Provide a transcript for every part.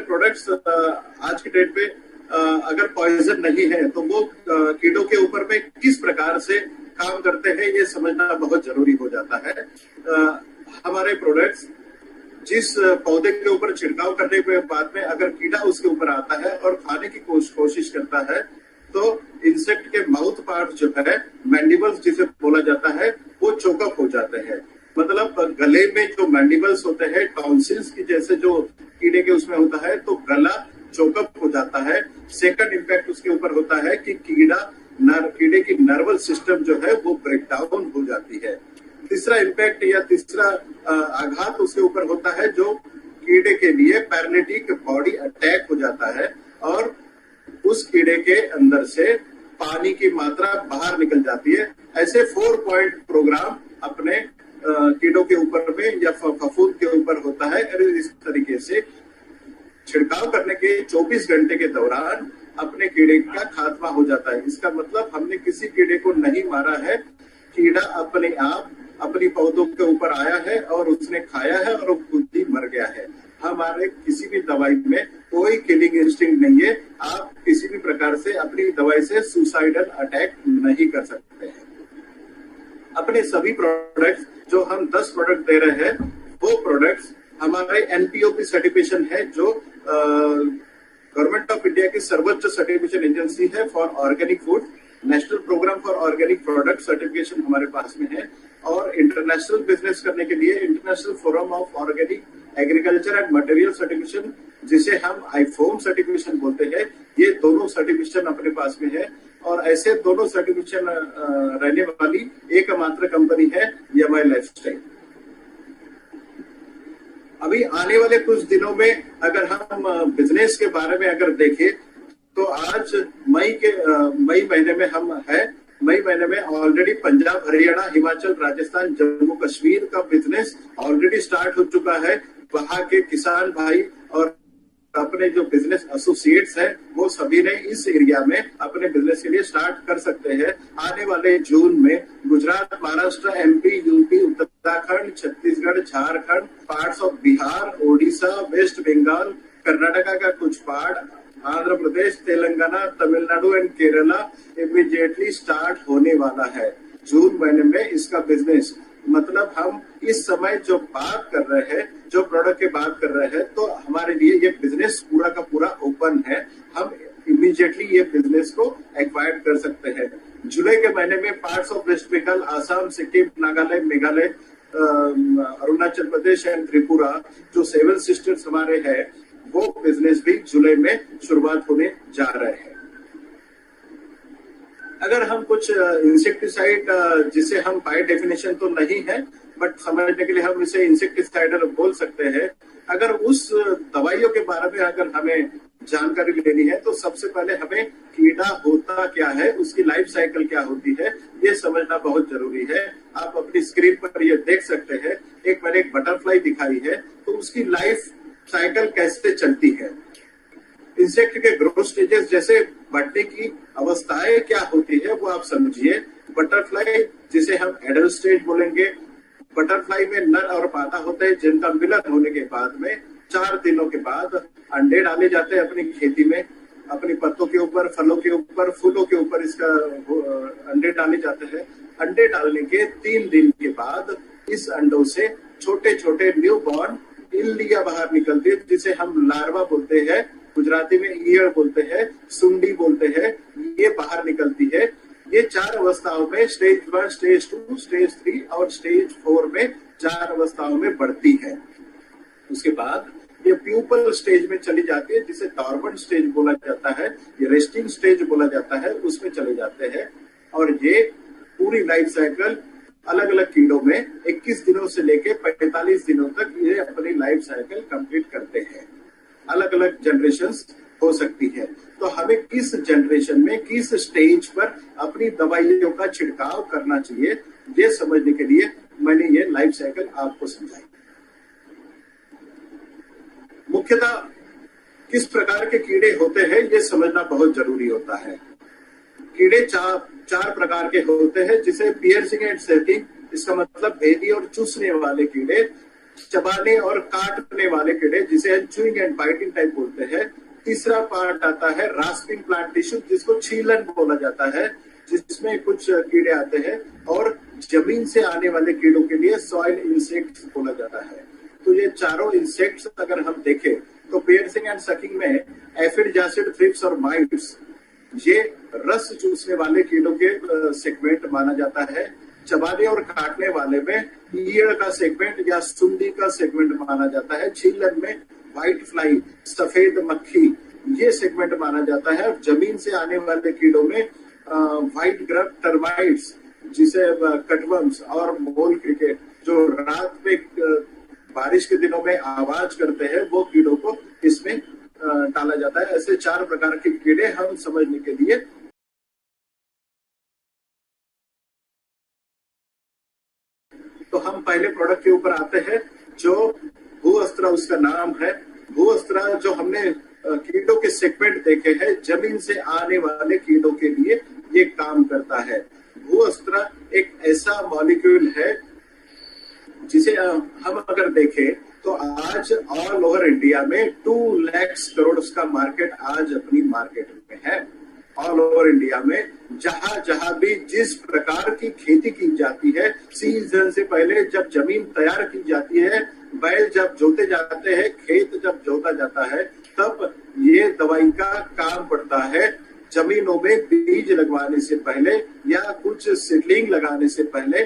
Products आज की date पे अगर पॉइजन नहीं है तो वो कीड़ों के ऊपर में किस प्रकार से काम करते हैं ये समझना बहुत जरूरी हो जाता है। हमारे प्रोडक्ट्स जिस पौधे के ऊपर छिड़काव करने के बाद में अगर कीड़ा उसके ऊपर आता है और खाने की कोशिश करता है तो इंसेक्ट के माउथ पार्ट जो है, मैंडिबल्स जिसे बोला जाता है, वो चोकअप हो जाते हैं। मतलब गले में जो मैंडिबल्स होते हैं, टॉन्सिल्स की जैसे जो कीड़े के उसमें होता है, तो गला चोकअप हो जाता है। सेकंड इम्पैक्ट उसके ऊपर होता है कि कीड़े की नर्वस सिस्टम जो है वो ब्रेक डाउन हो जाती है। तीसरा इम्पैक्ट या तीसरा आघात उसके ऊपर होता है जो कीड़े के लिए पैरालिटिक बॉडी अटैक हो जाता है और उस कीड़े के अंदर से पानी की मात्रा बाहर निकल जाती है। ऐसे 4 पॉइंट प्रोग्राम अपने कीड़ों के ऊपर में या फफूंद के ऊपर होता है। इस तरीके से छिड़काव करने के 24 घंटे के दौरान अपने कीड़े का खात्मा हो जाता है। इसका मतलब हमने किसी कीड़े को नहीं मारा है, कीड़ा अपने आप अपनी पौधों के ऊपर आया है और उसने खाया है और वो खुद ही मर गया है। हमारे किसी भी दवाई में कोई किलिंग इंस्टिंक्ट नहीं है। आप किसी भी प्रकार से अपनी दवाई से सुसाइडल अटैक नहीं कर सकते हैं। अपने सभी प्रोडक्ट्स जो हम 10 प्रोडक्ट दे रहे हैं वो प्रोडक्ट्स हमारे एनपीओपी सर्टिफिकेशन है जो गवर्नमेंट ऑफ इंडिया की सर्वोच्च सर्टिफिकेशन एजेंसी है for organic food. National programme for organic product certification हमारे पास में है और इंटरनेशनल बिजनेस करने के लिए international forum of organic agriculture and material certification, जिसे हम आईफोम सर्टिफिकेशन बोलते हैं, ये दोनों सर्टिफिकेशन अपने पास में है। और ऐसे दोनों सर्टिफिकेशन रहने वाली एकमात्र कंपनी है EMI लाइफस्टाइल। अभी आने वाले कुछ दिनों में अगर हम बिजनेस के बारे में अगर देखें तो आज मई महीने में हम है। मई महीने में ऑलरेडी पंजाब, हरियाणा, हिमाचल, राजस्थान, जम्मू कश्मीर का बिजनेस ऑलरेडी स्टार्ट हो चुका है। वहां के किसान भाई और अपने जो बिजनेस एसोसिएट्स हैं वो सभी ने इस एरिया में अपने बिजनेस के लिए स्टार्ट कर सकते हैं। आने वाले जून में Gujarat, Maharashtra, MP, UP, Uttarakhand, Chhattisgarh, Jharkhand, parts of Bihar, Odisha, West Bengal, Karnataka का कुछ part, Andhra Pradesh, Telangana, Tamil Nadu and Kerala immediately start होने वाला है जून महीने में इसका बिजनेस। मतलब हम इस समय जो बात कर रहे हैं, जो प्रोडक्ट की बात कर रहे हैं, तो हमारे लिए ये बिजनेस पूरा का पूरा ओपन है। हम इमीडिएटली ये बिजनेस को एक्वायर कर सकते हैं। जुलाई के महीने में parts of West Bengal, Assam, Sikkim, Nagaland, Meghalaya, Arunachal Pradesh and Tripura जो 7 सिस्टर्स हमारे हैं, वो बिजनेस भी जुलाई में शुरुआत होने जा रहे हैं। अगर हम कुछ इंसेक्टिसाइड, जिसे हम बाय डेफिनेशन तो नहीं है बट समझने के लिए हम इसे इंसेक्टिसाइड बोल सकते हैं, अगर उस दवाइयों के बारे में अगर हमें जानकारी लेनी है तो सबसे पहले हमें कीड़ा होता क्या है, उसकी लाइफ साइकिल क्या होती है, ये समझना बहुत जरूरी है। आप अपनी स्क्रीन पर ये देख सकते हैं, मैंने एक बटरफ्लाई दिखाई है, तो उसकी लाइफ साइकिल कैसे चलती है। इंसेक्ट के ग्रोथ स्टेजेस जैसे बढ़ने की अवस्थाएं क्या होती है वो आप समझिए। बटरफ्लाई जिसे हम एडल्ट स्टेज बोलेंगे, बटरफ्लाई में नर और मादा होते हैं जिनका मिलन होने के बाद में 4 दिनों के बाद अंडे डाले जाते हैं अपनी खेती में, अपनी पत्तों के ऊपर, फलों के ऊपर, फूलों के ऊपर इसका अंडे डाले जाते हैं। अंडे डालने के 3 दिन के बाद इस अंडों से छोटे छोटे न्यू बॉर्न इल्लियां बाहर निकलती है, जिसे हम लार्वा बोलते हैं, गुजराती में ईयर बोलते हैं, सुंडी बोलते हैं। ये बाहर निकलती है। ये 4 अवस्थाओं में, स्टेज 1, स्टेज 2, स्टेज 3 और स्टेज 4 में 4 अवस्थाओं में बढ़ती है। उसके बाद ये प्यूपल स्टेज में चली जाती है, जिसे डॉर्मेंट स्टेज बोला जाता है, ये रेस्टिंग स्टेज बोला जाता है, उसमें चले जाते हैं। और ये पूरी लाइफ साइकिल अलग अलग कीड़ों में 21 दिनों से लेके 45 दिनों तक ये अपनी लाइफ साइकिल कंप्लीट करते हैं। अलग अलग जनरेशंस हो सकती है। तो हमें किस जनरेशन में, किस स्टेज पर अपनी दवाइयों का छिड़काव करना चाहिए, ये समझने के लिए मैंने ये लाइफ साइकिल आपको समझाई। मुख्यतः किस प्रकार के कीड़े होते हैं ये समझना बहुत जरूरी होता है। कीड़े 4 प्रकार के होते हैं, जिसे पियर्सिंग एंड सेटिंग, इसका मतलब भेदी और चूसने वाले कीड़े चबाने और काटने वाले कीड़े जिसे हम च्यूइंग एंड बाइटिंग टाइप बोलते हैं। तीसरा पार्ट आता है रास्पिंग प्लांट टिश्यू जिसको छीलन बोला जाता है, जिसमें कुछ कीड़े आते हैं। और जमीन से आने वाले कीड़ों के लिए सॉइल इंसेक्ट्स बोला जाता है। तो ये चारों इंसेक्ट्स अगर हम देखें तो पियर्सिंग एंड सकिंग में एफिड, जासिड, थ्रिप्स और माइट्स ये रस चूसने वाले कीड़ों के सेगमेंट माना जाता है। चबाने और काटने वाले में ईयड़ का सेगमेंट या सुंडी का सेगमेंट माना जाता है। छीलन में व्हाइट फ्लाई, सफेद मक्खी ये सेगमेंट माना जाता है। जमीन से आने वाले कीड़ों में व्हाइट ग्रब, टर्माइट्स जिसे कटवर्म्स और मोल क्रिकेट जो रात में बारिश के दिनों में आवाज करते हैं वो कीड़ों को इसमें डाला जाता है। ऐसे 4 प्रकार के कीड़े हम समझने के लिए। तो हम पहले प्रोडक्ट के ऊपर आते हैं जो भूअस्त्रा उसका नाम है। भूअस्त्रा जो हमने कीड़ों के सेगमेंट देखे हैं, जमीन से आने वाले कीड़ों के लिए ये काम करता है। भूअस्त्रा एक ऐसा मॉलिक्यूल है जिसे हम अगर देखें तो आज ऑल ओवर इंडिया में 2 लाख करोड़ का मार्केट आज अपनी मार्केट में है। ऑल ओवर इंडिया में जहां जहां भी जिस प्रकार की खेती की जाती है, सीजन से पहले जब जमीन तैयार की जाती है, बैल जब जोते जाते हैं, खेत जब जोता जाता है, तब ये दवाई का काम पड़ता है। जमीनों में बीज लगवाने से पहले या कुछ सीडलिंग लगाने से पहले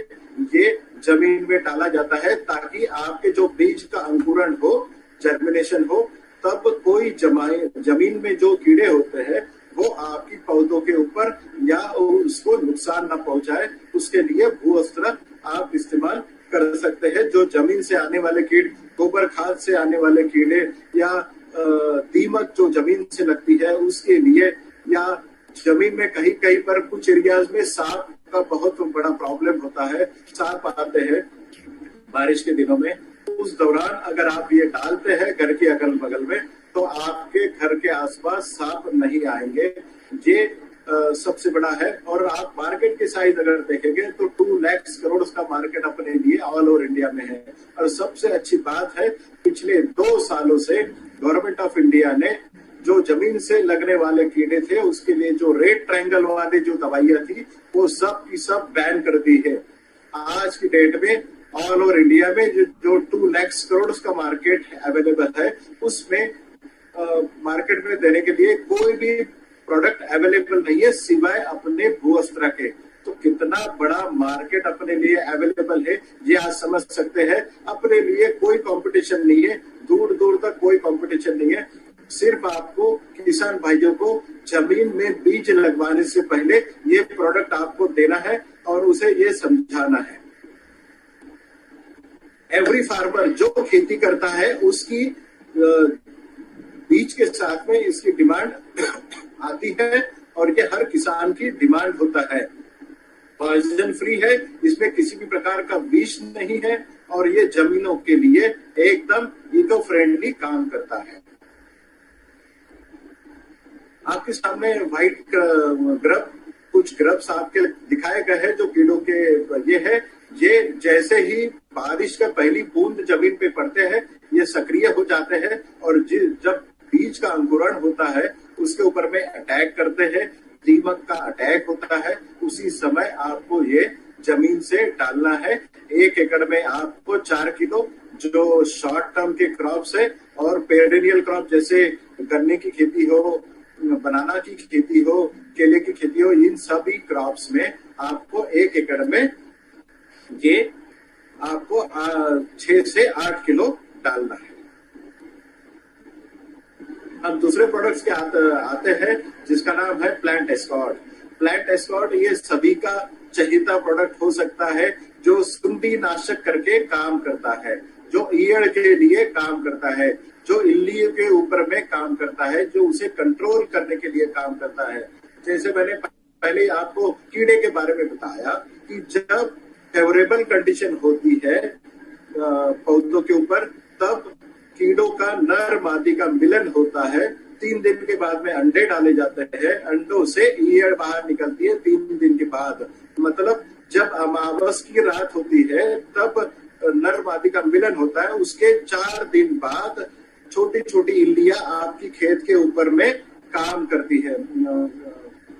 ये जमीन में डाला जाता है ताकि आपके जो बीज का अंकुरण हो, जर्मिनेशन हो, तब कोई जमीन में जो कीड़े होते हैं वो आपकी पौधों के ऊपर या उसको नुकसान ना पहुंचाए। उसके लिए भूअस्त्र आप इस्तेमाल कर सकते हैं। जो जमीन से आने वाले कीड़े, गोबर खाद से आने वाले कीड़े या दीमक जो जमीन से लगती है उसके लिए, या जमीन में कहीं कहीं पर कुछ एरियाज में सांप का बहुत बड़ा प्रॉब्लम होता है, सांप आते हैं बारिश के दिनों में, उस दौरान अगर आप ये डालते हैं घर के अगल बगल में तो आपके घर के आसपास सांप नहीं आएंगे। ये सबसे बड़ा है। और आप मार्केट की साइज अगर देखेंगे तो 2 लाख करोड़ का मार्केट अपने लिए ऑल ओवर इंडिया में है। और सबसे अच्छी बात है, पिछले 2 सालों से गवर्नमेंट ऑफ इंडिया ने जो जमीन से लगने वाले कीड़े थे उसके लिए जो रेड ट्रायंगल वाली जो दवाइयां थी वो सब की सब बैन कर दी है। आज की डेट में ऑल ओवर इंडिया में जो 2 लाख करोड़ का मार्केट अवेलेबल है, उसमें मार्केट में देने के लिए कोई भी प्रोडक्ट अवेलेबल नहीं है सिवाय अपने भूअस्त्र के। तो कितना बड़ा मार्केट अपने लिए अवेलेबल है ये आज समझ सकते हैं। अपने लिए कोई कंपटीशन नहीं है, दूर दूर तक कोई कंपटीशन नहीं है। सिर्फ आपको किसान भाइयों को जमीन में बीज लगवाने से पहले ये प्रोडक्ट आपको देना है और उसे ये समझाना है। एवरी फार्मर जो खेती करता है उसकी बीज के साथ में इसकी डिमांड आती है और ये हर किसान की डिमांड होता है। पॉइजन फ्री है, इसमें किसी भी प्रकार का विष नहीं है और ये जमीनों के लिए एकदम इको फ्रेंडली काम करता है। आपके सामने व्हाइट ग्रब, कुछ ग्रब्स आपके दिखाए गए हैं जो कीड़ों के ये है। ये जैसे ही बारिश का पहली बूंद जमीन पे पड़ते हैं ये सक्रिय हो जाते हैं और जब बीज का अंकुरण होता है उसके ऊपर में अटैक करते हैं, दीमक का अटैक होता है। उसी समय आपको ये जमीन से डालना है। 1 एकड़ में आपको 4 किलो जो शॉर्ट टर्म के क्रॉप्स है और पेरिनियल क्रॉप जैसे गन्ने की खेती हो, बनाना की खेती हो, केले की खेती हो, इन सभी क्रॉप्स में आपको 1 एकड़ में ये आपको 6 से 8 किलो डालना है। हम दूसरे प्रोडक्ट्स के आते हैं जिसका नाम है प्लांट एस्कॉर्ट। प्लांट एस्कॉर्ट ये सभी का चहेता प्रोडक्ट हो सकता है जो सुंडी नाशक करके काम करता है, जो ईयड़ के लिए काम करता है, जो इल्ली के ऊपर में काम करता है, जो उसे कंट्रोल करने के लिए काम करता है। जैसे मैंने पहले आपको कीड़े के बारे में बताया कि जब फेवरेबल कंडीशन होती है पौधों के ऊपर तब कीड़ों का नर मादी का मिलन होता है। 3 दिन के बाद में अंडे डाले जाते हैं, अंडों से ईयड़ बाहर निकलती है 3 दिन के बाद। मतलब जब अमावस की रात होती है तब नर मादी का मिलन होता है, उसके 4 दिन बाद छोटी छोटी इल्लियां आपकी खेत के ऊपर में काम करती है,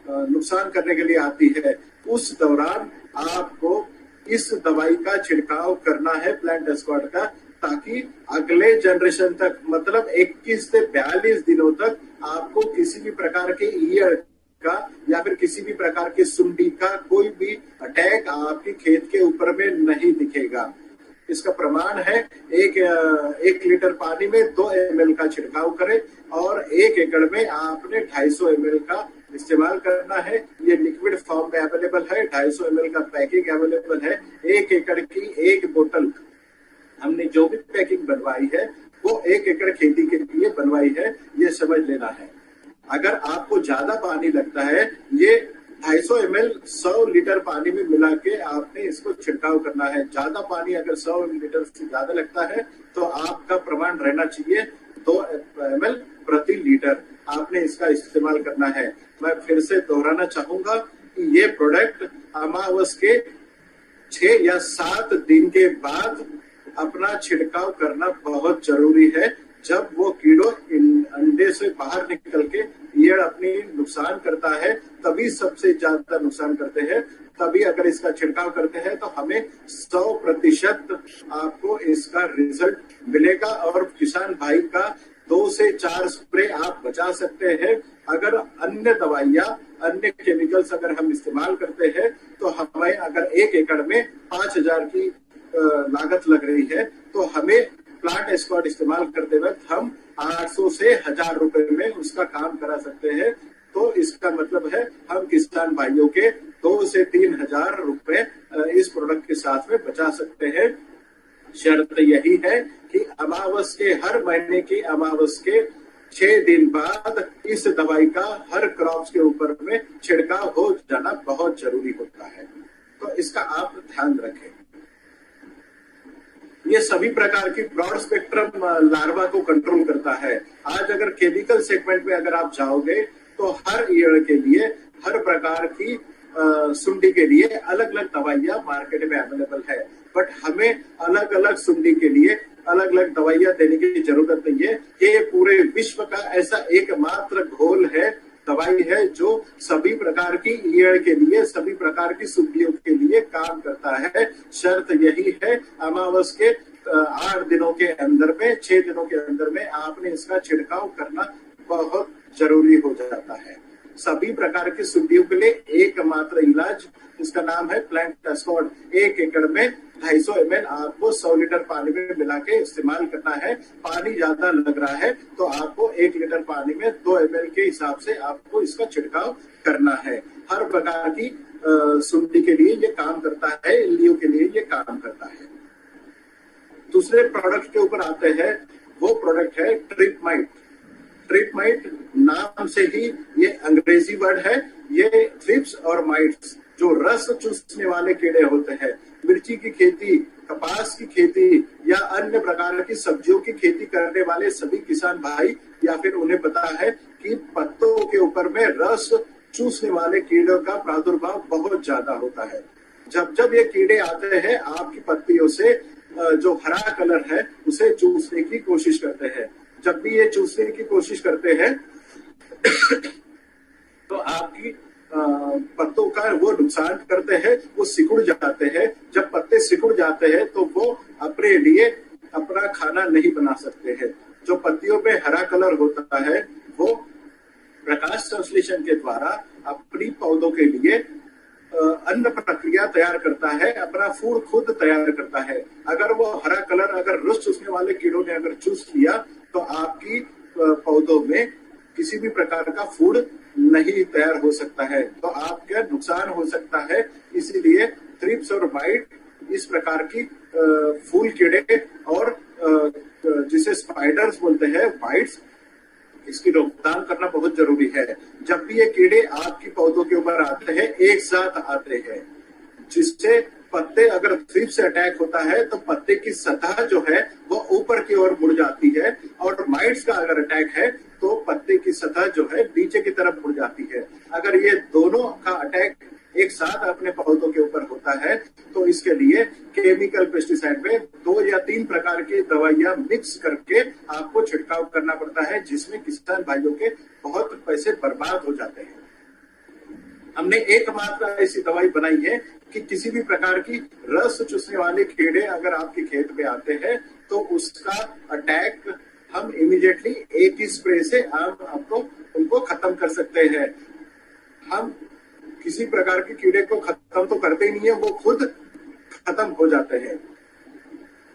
नुकसान करने के लिए आती है। उस दौरान आपको इस दवाई का छिड़काव करना है प्लांट एस्कॉर्ट का, ताकि अगले जनरेशन तक मतलब 21 से 42 दिनों तक आपको किसी भी प्रकार के ईयड़ का या फिर किसी भी प्रकार के सुंडी का कोई भी अटैक आपके खेत के ऊपर में नहीं दिखेगा। इसका प्रमाण है, एक लीटर पानी में 2 ml का छिड़काव करें और 1 एकड़ में आपने 250 ml का इस्तेमाल करना है। ये लिक्विड फॉर्म में अवेलेबल है, 250 ml का पैकिंग अवेलेबल है। 1 एकड़ की 1 बोतल हमने जो भी पैकिंग बनवाई है वो 1 एकड़ खेती के लिए बनवाई है, ये समझ लेना है। अगर आपको ज्यादा पानी लगता है, ये 250 ml 100 लीटर पानी में मिला के आपने इसको छिड़काव करना है। ज्यादा पानी अगर 100 लीटर से ज्यादा लगता है तो आपका प्रमाण रहना चाहिए 2 ml प्रति लीटर, आपने इसका इस्तेमाल करना है। मैं फिर से दोहराना चाहूंगा कि ये प्रोडक्ट अमावस के 6 या 7 दिन के बाद अपना छिड़काव करना बहुत जरूरी है। जब वो कीड़ों अंडे से बाहर निकल के ईयड़ अपनी नुकसान करता है, तभी सबसे ज्यादा नुकसान करते हैं। तभी अगर इसका छिड़काव करते हैं तो हमें 100% आपको इसका रिजल्ट मिलेगा और किसान भाई का 2 से 4 स्प्रे आप बचा सकते हैं। अगर अन्य दवाइयां, अन्य केमिकल्स अगर हम इस्तेमाल करते हैं तो हमें अगर 1 एकड़ में 5000 की लागत लग रही है, तो हमें प्लांट एस्कॉर्ट इस्तेमाल करते वक्त हम 800 से 1000 रुपए में उसका काम करा सकते हैं। तो इसका मतलब है हम किसान भाइयों के 2 से 3 हजार रुपए इस प्रोडक्ट के साथ में बचा सकते हैं। शर्त यही है कि अमावस के हर महीने की अमावस के 6 दिन बाद इस दवाई का हर क्रॉप्स के ऊपर में छिड़काव हो जाना बहुत जरूरी होता है। तो इसका आप ध्यान रखें। ये सभी प्रकार की ब्रॉड स्पेक्ट्रम लार्वा को कंट्रोल करता है। आज अगर केमिकल सेगमेंट में अगर आप जाओगे तो हर ईयर के लिए, हर प्रकार की सुंडी के लिए अलग अलग दवाइयां मार्केट में अवेलेबल है, बट हमें अलग अलग सुंडी के लिए अलग अलग दवाइयां देने की जरूरत नहीं है। ये पूरे विश्व का ऐसा एकमात्र घोल है, दवाई है, जो सभी प्रकार की ईयड़ के लिए, सभी प्रकार की सुंडियों के लिए काम करता है। शर्त यही है, अमावस के 8 दिनों के अंदर में, 6 दिनों के अंदर में आपने इसका छिड़काव करना बहुत जरूरी हो जाता है। सभी प्रकार की सुंडियों के लिए एकमात्र इलाज, इसका नाम है प्लांट एस्कॉर्ट। 1 एकड़ में 250 ml आपको 100 लीटर पानी में मिला के इस्तेमाल करना है। पानी ज्यादा लग रहा है तो आपको 1 लीटर पानी में 2 ml के हिसाब से आपको इसका छिड़काव करना है। हर प्रकार की सुंडी के लिए ये काम करता है, इल्लियों के लिए ये काम करता है। दूसरे प्रोडक्ट के ऊपर आते हैं, वो प्रोडक्ट है ट्रिप माइट। ट्रिप माइट नाम से ही ये अंग्रेजी वर्ड है। ये थ्रिप्स और माइट्स जो रस चूसने वाले कीड़े होते हैं, मिर्ची की खेती, कपास की खेती या अन्य प्रकार की सब्जियों की खेती करने वाले सभी किसान भाई या फिर उन्हें पता है कि पत्तों के ऊपर में रस चूसने वाले कीड़ों का प्रादुर्भाव बहुत ज्यादा होता है। जब जब ये कीड़े आते हैं आपकी पत्तियों से जो हरा कलर है उसे चूसने की कोशिश करते हैं। जब भी ये चूसने की कोशिश करते हैं तो आपकी पत्तों का वो नुकसान करते हैं, वो सिकुड़ जाते हैं। जब पत्ते सिकुड़ जाते हैं तो वो अपने लिए अपना खाना नहीं बना सकते हैं। जो पत्तियों पे हरा कलर होता है वो प्रकाश संश्लेषण के द्वारा अपनी पौधों के लिए अन्न प्रक्रिया तैयार करता है, अपना फूड खुद तैयार करता है। अगर वो हरा कलर अगर रस चूसने वाले कीड़ों ने अगर चूस लिया तो आपकी पौधों में किसी भी प्रकार का फूड नहीं तैयार हो सकता है, तो आपका नुकसान हो सकता है। इसीलिए थ्रिप्स और माइट इस प्रकार की फूल कीड़े और जिसे स्पाइडर्स बोलते हैं, माइट्स, इसकी रोकथाम करना बहुत जरूरी है। जब भी ये कीड़े आपकी पौधों के ऊपर आते हैं, एक साथ आते हैं, जिससे पत्ते अगर थ्रिप्स से अटैक होता है तो पत्ते की सतह जो है वो ऊपर की ओर मुड़ जाती है, और माइट्स का अगर अटैक है तो पत्ते की सतह जो है नीचे की तरफ मुड़ जाती है। अगर ये दोनों का अटैक एक साथ अपने पौधों के ऊपर होता है, तो इसके लिए केमिकल पेस्टिसाइड में 2 या 3 प्रकार की दवाइयां मिक्स करके आपको छिड़काव करना पड़ता है, जिसमें किसान भाइयों के बहुत पैसे बर्बाद हो जाते हैं। हमने एकमात्र ऐसी दवाई बनाई है कि किसी भी प्रकार की रस चूसने वाले कीड़े अगर आपके खेत में आते हैं तो उसका अटैक हम इमीडिएटली एक ही स्प्रे से आपको उनको खत्म कर सकते हैं। हम किसी प्रकार के कीड़े को खत्म तो करते ही नहीं है, वो खुद खत्म हो जाते हैं।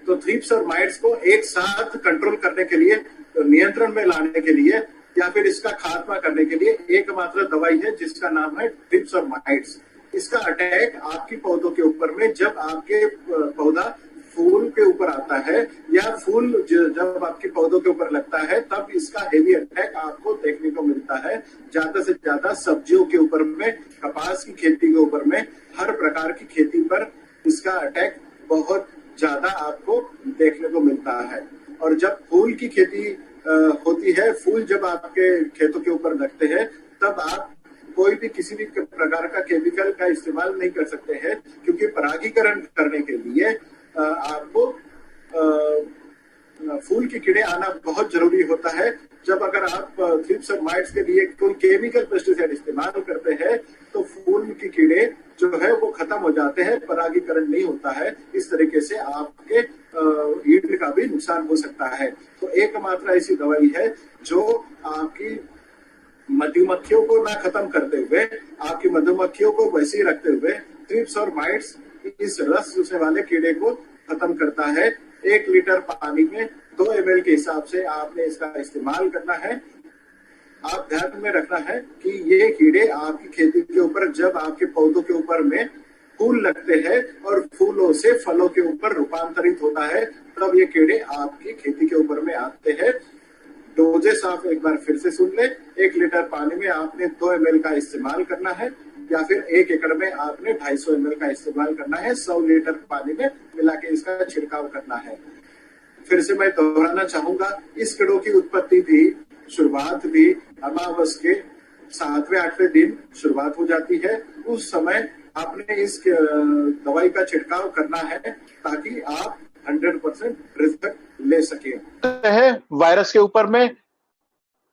तो थ्रिप्स और माइट्स को एक साथ कंट्रोल करने के लिए, नियंत्रण में लाने के लिए या फिर इसका खात्मा करने के लिए एकमात्र दवाई है जिसका नाम है थ्रिप्स और माइट्स। इसका अटैक आपकी पौधों के ऊपर में, जब आपके पौधा फूल के ऊपर आता है या फूल जब आपके पौधों के ऊपर लगता है, तब इसका हेवी अटैक आपको देखने को मिलता है। ज्यादा से ज्यादा सब्जियों के ऊपर में, कपास की खेती के ऊपर में, हर प्रकार की खेती पर इसका अटैक बहुत ज्यादा आपको देखने को मिलता है। और जब फूल की खेती होती है, फूल जब आपके खेतों के ऊपर लगते हैं, तब आप कोई भी किसी भी प्रकार का केमिकल का इस्तेमाल नहीं कर सकते हैं, क्योंकि परागीकरण करने के लिए आपको फूल के कीड़े आना बहुत जरूरी होता है। जब अगर आप थ्रिप्स और माइट्स के लिए कोई केमिकल पेस्टिसाइड इस्तेमाल करते हैं तो फूल के कीड़े जो है वो खत्म हो जाते हैं, परागीकरण नहीं होता है। इस तरीके से आपके ईल्ड का भी नुकसान हो सकता है। तो एकमात्र ऐसी दवाई है जो आपकी मधुमक्खियों को ना खत्म करते हुए, आपकी मधुमक्खियों को वैसे ही रखते हुए, थ्रिप्स और माइट्स इस रस चूसने वाले कीड़े को खत्म करता है। 1 लीटर पानी में 2 ml के हिसाब से आपने इसका इस्तेमाल करना है। आप ध्यान में रखना है कि ये कीड़े आपकी खेती के ऊपर, जब आपके पौधों के ऊपर में फूल लगते हैं और फूलों से फलों के ऊपर रूपांतरित होता है, तब ये कीड़े आपकी खेती के ऊपर में आते हैं। डोजेस आप एक बार फिर से सुन ले। 1 लीटर पानी में आपने 2 ml का इस्तेमाल करना है, या फिर 1 एकड़ में आपने 250 ml का इस्तेमाल करना है। 100 लीटर पानी में मिला के इसका छिड़काव करना है। फिर से मैं दोहराना चाहूंगा, इस कीड़ों की उत्पत्ति भी, शुरुआत भी अमावस के 7वें-8वें दिन शुरुआत हो जाती है। उस समय आपने इस दवाई का छिड़काव करना है ताकि आप 100% रिजल्ट ले सके। है वायरस के ऊपर में,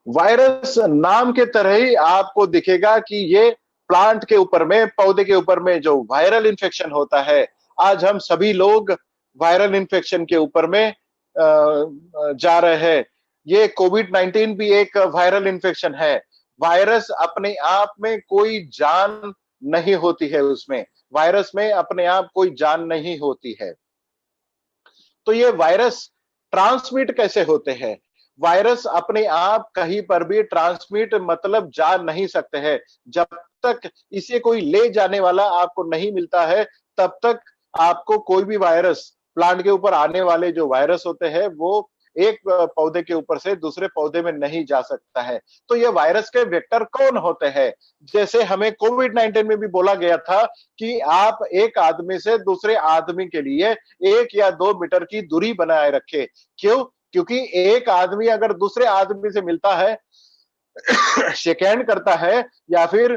वायरस नाम के तरह ही आपको दिखेगा कि ये प्लांट के ऊपर में, पौधे के ऊपर में जो वायरल इन्फेक्शन होता है। आज हम सभी लोग वायरल इन्फेक्शन के ऊपर में जा रहे हैं। ये कोविड-19 भी एक वायरल इन्फेक्शन है। वायरस अपने आप में कोई जान नहीं होती है, उसमें वायरस में अपने आप कोई जान नहीं होती है। तो ये वायरस ट्रांसमिट कैसे होते हैं? वायरस अपने आप कहीं पर भी ट्रांसमिट मतलब जा नहीं सकते हैं। जब तक इसे कोई ले जाने वाला आपको नहीं मिलता है, तब तक आपको कोई भी वायरस, प्लांट के ऊपर आने वाले जो वायरस होते हैं, वो एक पौधे के ऊपर से दूसरे पौधे में नहीं जा सकता है। तो ये वायरस के वेक्टर कौन होते हैं? जैसे हमें कोविड-19 में भी बोला गया था कि आप एक आदमी से दूसरे आदमी के लिए 1 या 2 मीटर की दूरी बनाए रखें। क्यों? क्योंकि एक आदमी अगर दूसरे आदमी से मिलता है, शेक हैंड करता है या फिर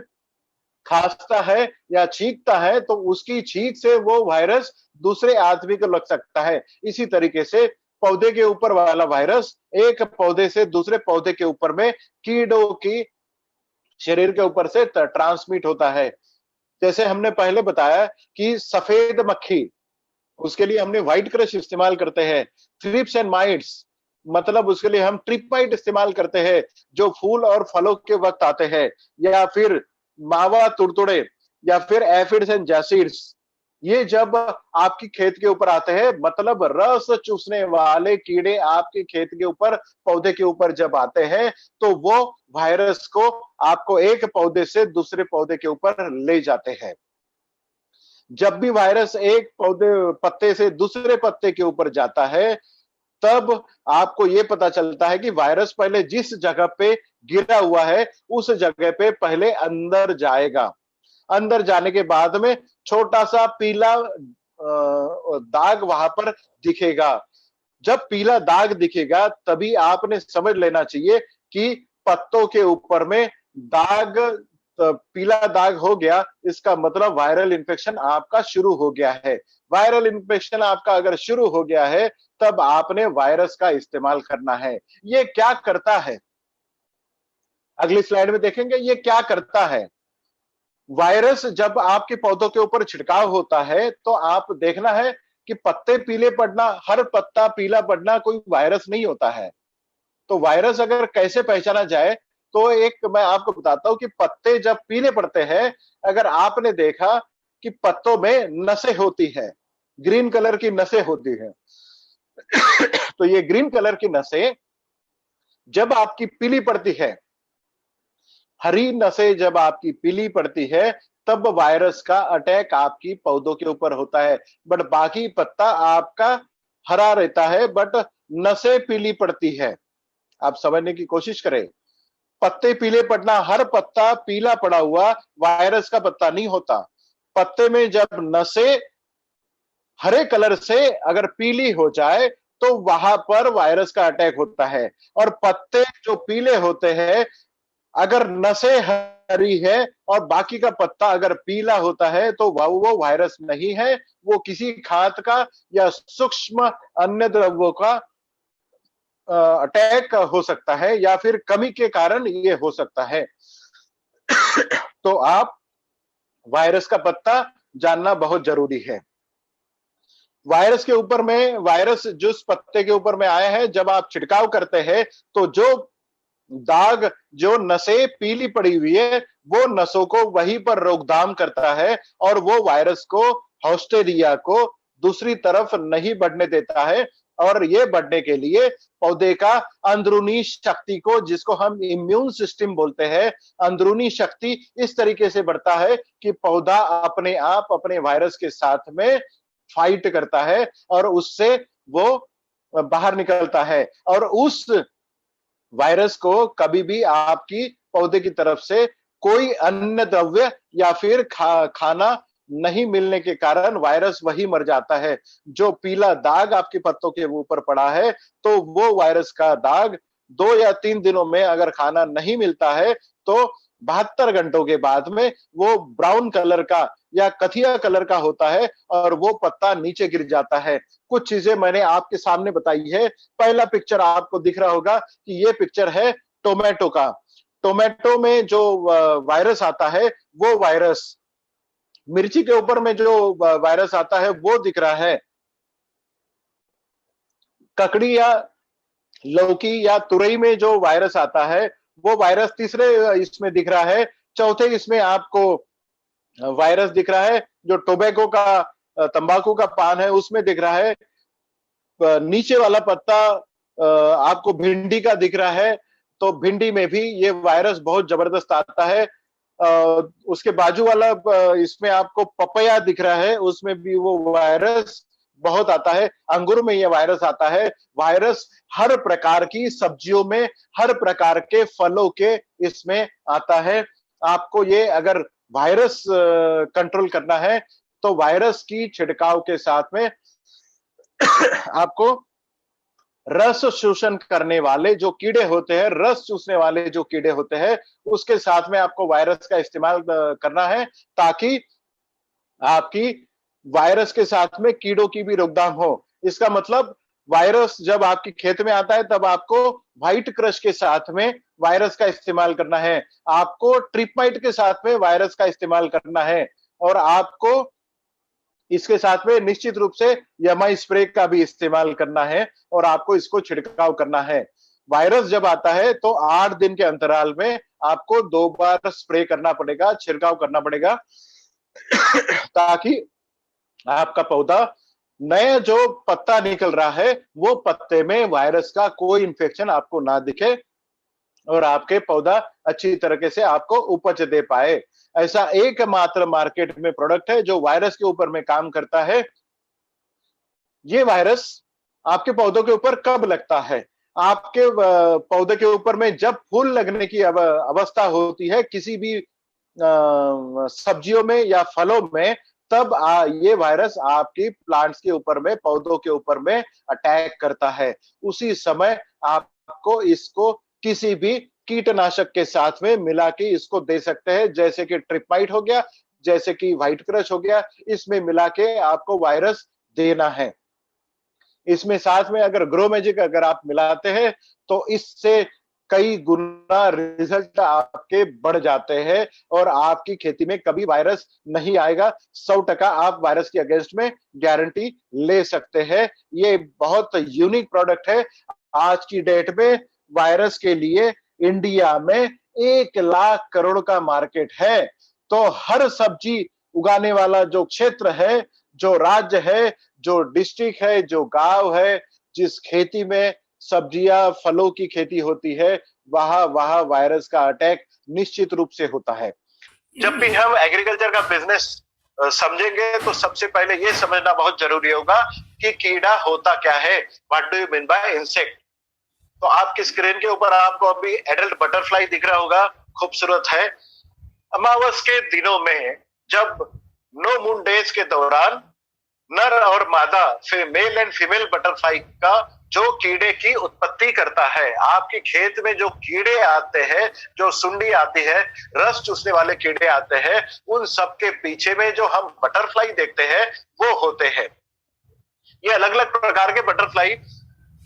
खांसता है या छींकता है, तो उसकी छींक से वो वायरस दूसरे आदमी को लग सकता है। इसी तरीके से पौधे के ऊपर वाला वायरस एक पौधे से दूसरे पौधे के ऊपर में कीड़ों की शरीर के ऊपर से ट्रांसमिट होता है। जैसे हमने पहले बताया कि सफेद मक्खी, उसके लिए हमने व्हाइट क्रश इस्तेमाल करते हैं। थ्रिप्स एंड माइट्स, मतलब उसके लिए हम ट्रिपाइट इस्तेमाल करते हैं, जो फूल और फलों के वक्त आते हैं। या फिर मावा तुड़तुड़े या फिर एफिड्स एंड जैसिड्स, ये जब आपकी खेत के ऊपर आते हैं, मतलब रस चूसने वाले कीड़े आपके खेत के ऊपर, पौधे के ऊपर जब आते हैं, तो वो वायरस को आपको एक पौधे से दूसरे पौधे के ऊपर ले जाते हैं। जब भी वायरस एक पत्ते से दूसरे पत्ते के ऊपर जाता है, तब आपको यह पता चलता है कि वायरस पहले जिस जगह पे गिरा हुआ है, उस जगह पे पहले अंदर जाएगा। अंदर जाने के बाद में छोटा सा पीला दाग वहां पर दिखेगा। जब पीला दाग दिखेगा, तभी आपने समझ लेना चाहिए कि पत्तों के ऊपर में दाग तो पीला दाग हो गया, इसका मतलब वायरल इन्फेक्शन आपका शुरू हो गया है। वायरल इन्फेक्शन आपका अगर शुरू हो गया है, तब आपने वायरस का इस्तेमाल करना है। ये क्या करता है, अगली स्लाइड में देखेंगे ये क्या करता है। वायरस जब आपके पौधों के ऊपर छिड़काव होता है, तो आप देखना है कि पत्ते पीले पड़ना, हर पत्ता पीला पड़ना कोई वायरस नहीं होता है। तो वायरस अगर कैसे पहचाना जाए, तो एक मैं आपको बताता हूं कि पत्ते जब पीले पड़ते हैं, अगर आपने देखा कि पत्तों में नसें होती है, ग्रीन कलर की नसें होती है, तो ये ग्रीन कलर की नसें जब आपकी पीली पड़ती है, हरी नसें जब आपकी पीली पड़ती है, तब वायरस का अटैक आपकी पौधों के ऊपर होता है। बट बाकी पत्ता आपका हरा रहता है, बट नसें पीली पड़ती है। आप समझने की कोशिश करें, पत्ते पीले पड़ना, हर पत्ता पीला पड़ा हुआ वायरस का पत्ता नहीं होता। पत्ते में जब नसें हरे कलर से अगर पीली हो जाए, तो वहां पर वायरस का अटैक होता है। और पत्ते जो पीले होते हैं, अगर नसें हरी है और बाकी का पत्ता अगर पीला होता है, तो वो वायरस नहीं है, वो किसी खाद का या सूक्ष्म अन्य द्रव्यों का अटैक हो सकता है, या फिर कमी के कारण ये हो सकता है। तो आप वायरस का पत्ता जानना बहुत जरूरी है। वायरस के ऊपर में, वायरस जिस पत्ते के ऊपर में आया है, जब आप छिड़काव करते हैं, तो जो दाग, जो नसें पीली पड़ी हुई है, वो नसों को वहीं पर रोकथाम करता है और वो वायरस को, हॉस्टेरिया को दूसरी तरफ नहीं बढ़ने देता है। और ये बढ़ने के लिए पौधे का अंदरूनी शक्ति को, जिसको हम इम्यून सिस्टम बोलते हैं, अंदरूनी शक्ति इस तरीके से बढ़ता है कि पौधा अपने आप अपने वायरस के साथ में फाइट करता है और उससे वो बाहर निकलता है। और उस वायरस को कभी भी आपकी पौधे की तरफ से कोई अन्य द्रव्य या फिर खाना नहीं मिलने के कारण वायरस वही मर जाता है। जो पीला दाग आपके पत्तों के ऊपर पड़ा है, तो वो वायरस का दाग 2 या 3 दिनों में अगर खाना नहीं मिलता है, तो 72 घंटों के बाद में वो ब्राउन कलर का या कथिया कलर का होता है और वो पत्ता नीचे गिर जाता है। कुछ चीजें मैंने आपके सामने बताई है। पहला पिक्चर आपको दिख रहा होगा कि ये पिक्चर है टोमेटो का। टोमेटो में जो वायरस आता है, वो वायरस, मिर्ची के ऊपर में जो वायरस आता है वो दिख रहा है। ककड़ी या लौकी या तुरई में जो वायरस आता है, वो वायरस तीसरे इसमें दिख रहा है। चौथे इसमें आपको वायरस दिख रहा है जो टोबैको का, तंबाकू का पान है, उसमें दिख रहा है। नीचे वाला पत्ता आपको भिंडी का दिख रहा है, तो भिंडी में भी ये वायरस बहुत जबरदस्त आता है। उसके बाजू वाला इसमें आपको पपया दिख रहा है, उसमें भी वो वायरस बहुत आता है। अंगूर में ये वायरस आता है। वायरस हर प्रकार की सब्जियों में, हर प्रकार के फलों के इसमें आता है। आपको ये अगर वायरस कंट्रोल करना है, तो वायरस की छिड़काव के साथ में आपको रस शोषण करने वाले जो कीड़े होते हैं, रस चूसने वाले जो कीड़े होते हैं, उसके साथ में आपको वायरस का इस्तेमाल करना है, ताकि आपकी वायरस के साथ में कीड़ों की भी रोकथाम हो। इसका मतलब वायरस जब आपके खेत में आता है, तब आपको व्हाइट क्रश के साथ में वायरस का इस्तेमाल करना है, आपको ट्रिपमाइट के साथ में वायरस का इस्तेमाल करना है, और आपको इसके साथ में निश्चित रूप से यमाई स्प्रे का भी इस्तेमाल करना है और आपको इसको छिड़काव करना है। वायरस जब आता है, तो 8 दिन के अंतराल में आपको 2 बार स्प्रे करना पड़ेगा, छिड़काव करना पड़ेगा, ताकि आपका पौधा, नया जो पत्ता निकल रहा है, वो पत्ते में वायरस का कोई इंफेक्शन आपको ना दिखे और आपके पौधा अच्छी तरीके से आपको उपज दे पाए। ऐसा एकमात्र मार्केट में प्रोडक्ट है जो वायरस के ऊपर में काम करता है। ये वायरस आपके पौधों के ऊपर कब लगता है? आपके पौधे के ऊपर में जब फूल लगने की अवस्था होती है, किसी भी सब्जियों में या फलों में, तब ये वायरस आपकी प्लांट्स के ऊपर में, पौधों के ऊपर में अटैक करता है। उसी समय आपको इसको किसी भी कीटनाशक के साथ में मिला के इसको दे सकते हैं, जैसे कि ट्रिपमाइट हो गया, जैसे कि व्हाइट क्रश हो गया, इसमें मिला के आपको वायरस देना है। इसमें साथ में अगर ग्रो मैजिक अगर आप मिलाते हैं तो इससे कई गुना रिजल्ट आपके बढ़ जाते हैं और आपकी खेती में कभी वायरस नहीं आएगा। 100% आप वायरस के अगेंस्ट में गारंटी ले सकते हैं। ये बहुत यूनिक प्रोडक्ट है। आज की डेट में वायरस के लिए इंडिया में 1 लाख करोड़ का मार्केट है। तो हर सब्जी उगाने वाला जो क्षेत्र है, जो राज्य है, जो डिस्ट्रिक्ट है, जो गांव है, जिस खेती में सब्जियां फलों की खेती होती है, वहां वहां वायरस का अटैक निश्चित रूप से होता है। जब भी हम एग्रीकल्चर का बिजनेस समझेंगे तो सबसे पहले ये समझना बहुत जरूरी होगा कि कीड़ा होता क्या है। What do you mean by insect? तो आपकी स्क्रीन के ऊपर आपको अभी एडल्ट बटरफ्लाई दिख रहा होगा, खूबसूरत है। अमावस के दिनों में जब नो मून डेज के दौरान नर और मादा मेल एंड फीमेल बटरफ्लाई का जो कीड़े की उत्पत्ति करता है, आपके खेत में जो कीड़े आते हैं, जो सुंडी आती है, रस चूसने वाले कीड़े आते हैं, उन सब के पीछे में जो हम बटरफ्लाई देखते हैं वो होते हैं। ये अलग अलग प्रकार के बटरफ्लाई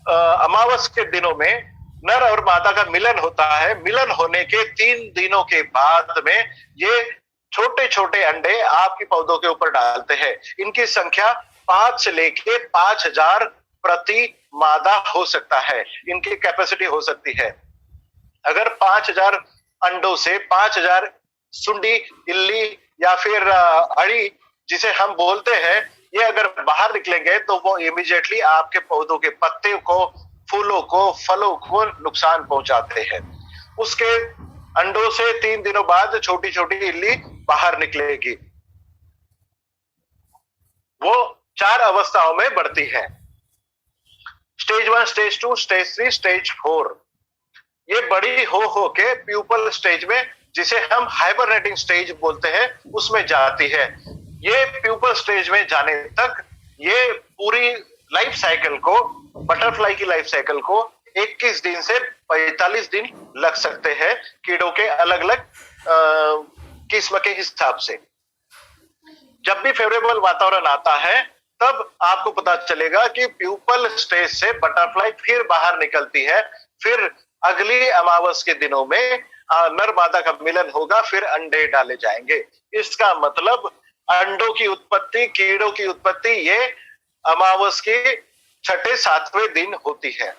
अमावस के दिनों में नर और मादा का मिलन होता है। मिलन होने के 3 दिनों के बाद में ये छोटे छोटे अंडे आपकी पौधों के ऊपर डालते हैं। इनकी संख्या 5 से लेके 5000 प्रति मादा हो सकता है, इनकी कैपेसिटी हो सकती है। अगर 5000 अंडों से 5000 सुंडी, इल्ली या फिर अड़ी जिसे हम बोलते हैं, ये अगर बाहर निकलेंगे तो वो इमीडिएटली आपके पौधों के पत्ते को, फूलों को, फलों को नुकसान पहुंचाते हैं। उसके अंडों से 3 दिनों बाद छोटी छोटी इल्ली बाहर निकलेगी। वो 4 अवस्थाओं में बढ़ती है, स्टेज 1, स्टेज 2, स्टेज 3, स्टेज 4। ये बड़ी हो के प्यूपल स्टेज में, जिसे हम हाइबरनेटिंग स्टेज बोलते हैं, उसमें जाती है। ये प्यूपल स्टेज में जाने तक ये पूरी लाइफ साइकिल को, बटरफ्लाई की लाइफ साइकिल को 21 दिन से 45 दिन लग सकते हैं, कीड़ों के अलग अलग किस्म के हिसाब से। जब भी फेवरेबल वातावरण आता है तब आपको पता चलेगा कि प्यूपल स्टेज से बटरफ्लाई फिर बाहर निकलती है। फिर अगली अमावस के दिनों में नर मादा का मिलन होगा, फिर अंडे डाले जाएंगे। इसका मतलब अंडों की उत्पत्ति, कीड़ों की उत्पत्ति ये अमावस के 6-7वें दिन होती है।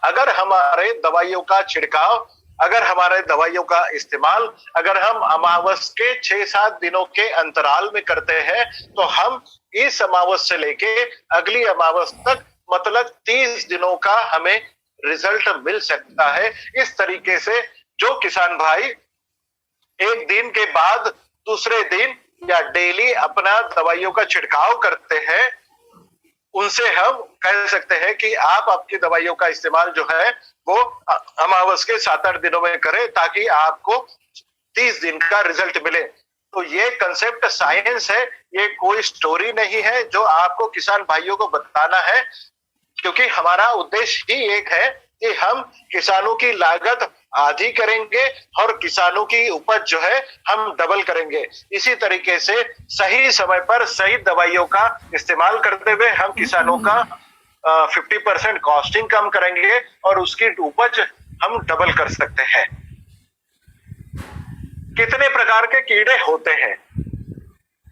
अगर हमारे दवाइयों का छिड़काव, अगर हमारे दवाइयों का इस्तेमाल अगर हम अमावस के 6-7 दिनों के अंतराल में करते हैं तो हम इस अमावस से लेके अगली अमावस तक मतलब 30 दिनों का हमें रिजल्ट मिल सकता है। इस तरीके से जो किसान भाई एक दिन के बाद दूसरे दिन या डेली अपना दवाइयों का छिड़काव करते हैं, उनसे हम कह सकते हैं कि आप आपकी दवाइयों का इस्तेमाल जो है वो अमावस के 7-8 दिनों में करें, ताकि आपको 30 दिन का रिजल्ट मिले। तो ये कंसेप्ट साइंस है, ये कोई स्टोरी नहीं है जो आपको किसान भाइयों को बताना है, क्योंकि हमारा उद्देश्य ही एक है कि हम किसानों की लागत आधी करेंगे और किसानों की उपज जो है हम डबल करेंगे। इसी तरीके से सही समय पर सही दवाइयों का इस्तेमाल करते हुए हम किसानों का 50% कॉस्टिंग कम करेंगे और उसकी उपज हम डबल कर सकते हैं। कितने प्रकार के कीड़े होते हैं?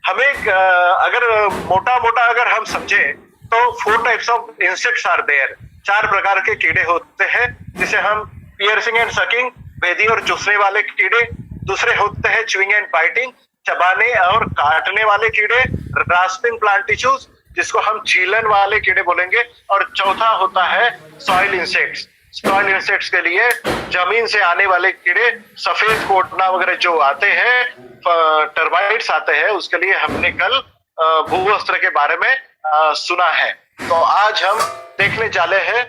हमें अगर मोटा मोटा अगर हम समझे तो 4 types of insects are there. 4 प्रकार के कीड़े होते हैं, जिसे हम पियर्सिंग एंड सकिंग, भेदी और चूसने वाले कीड़े। दूसरे होते हैं च्यूइंग एंड बाइटिंग, चबाने और काटने वाले कीड़े। रास्पिंग प्लांट टिश्यूज, जिसको हम छीलन वाले कीड़े बोलेंगे। और चौथा होता है सॉइल इंसेक्ट्स। सॉइल इंसेक्ट्स के लिए जमीन से आने वाले कीड़े, सफेद कोटना वगैरह जो आते हैं, टर्माइट्स आते हैं, उसके लिए हमने कल भूवस्त्र के बारे में सुना है। तो आज हम देखने जाले हैं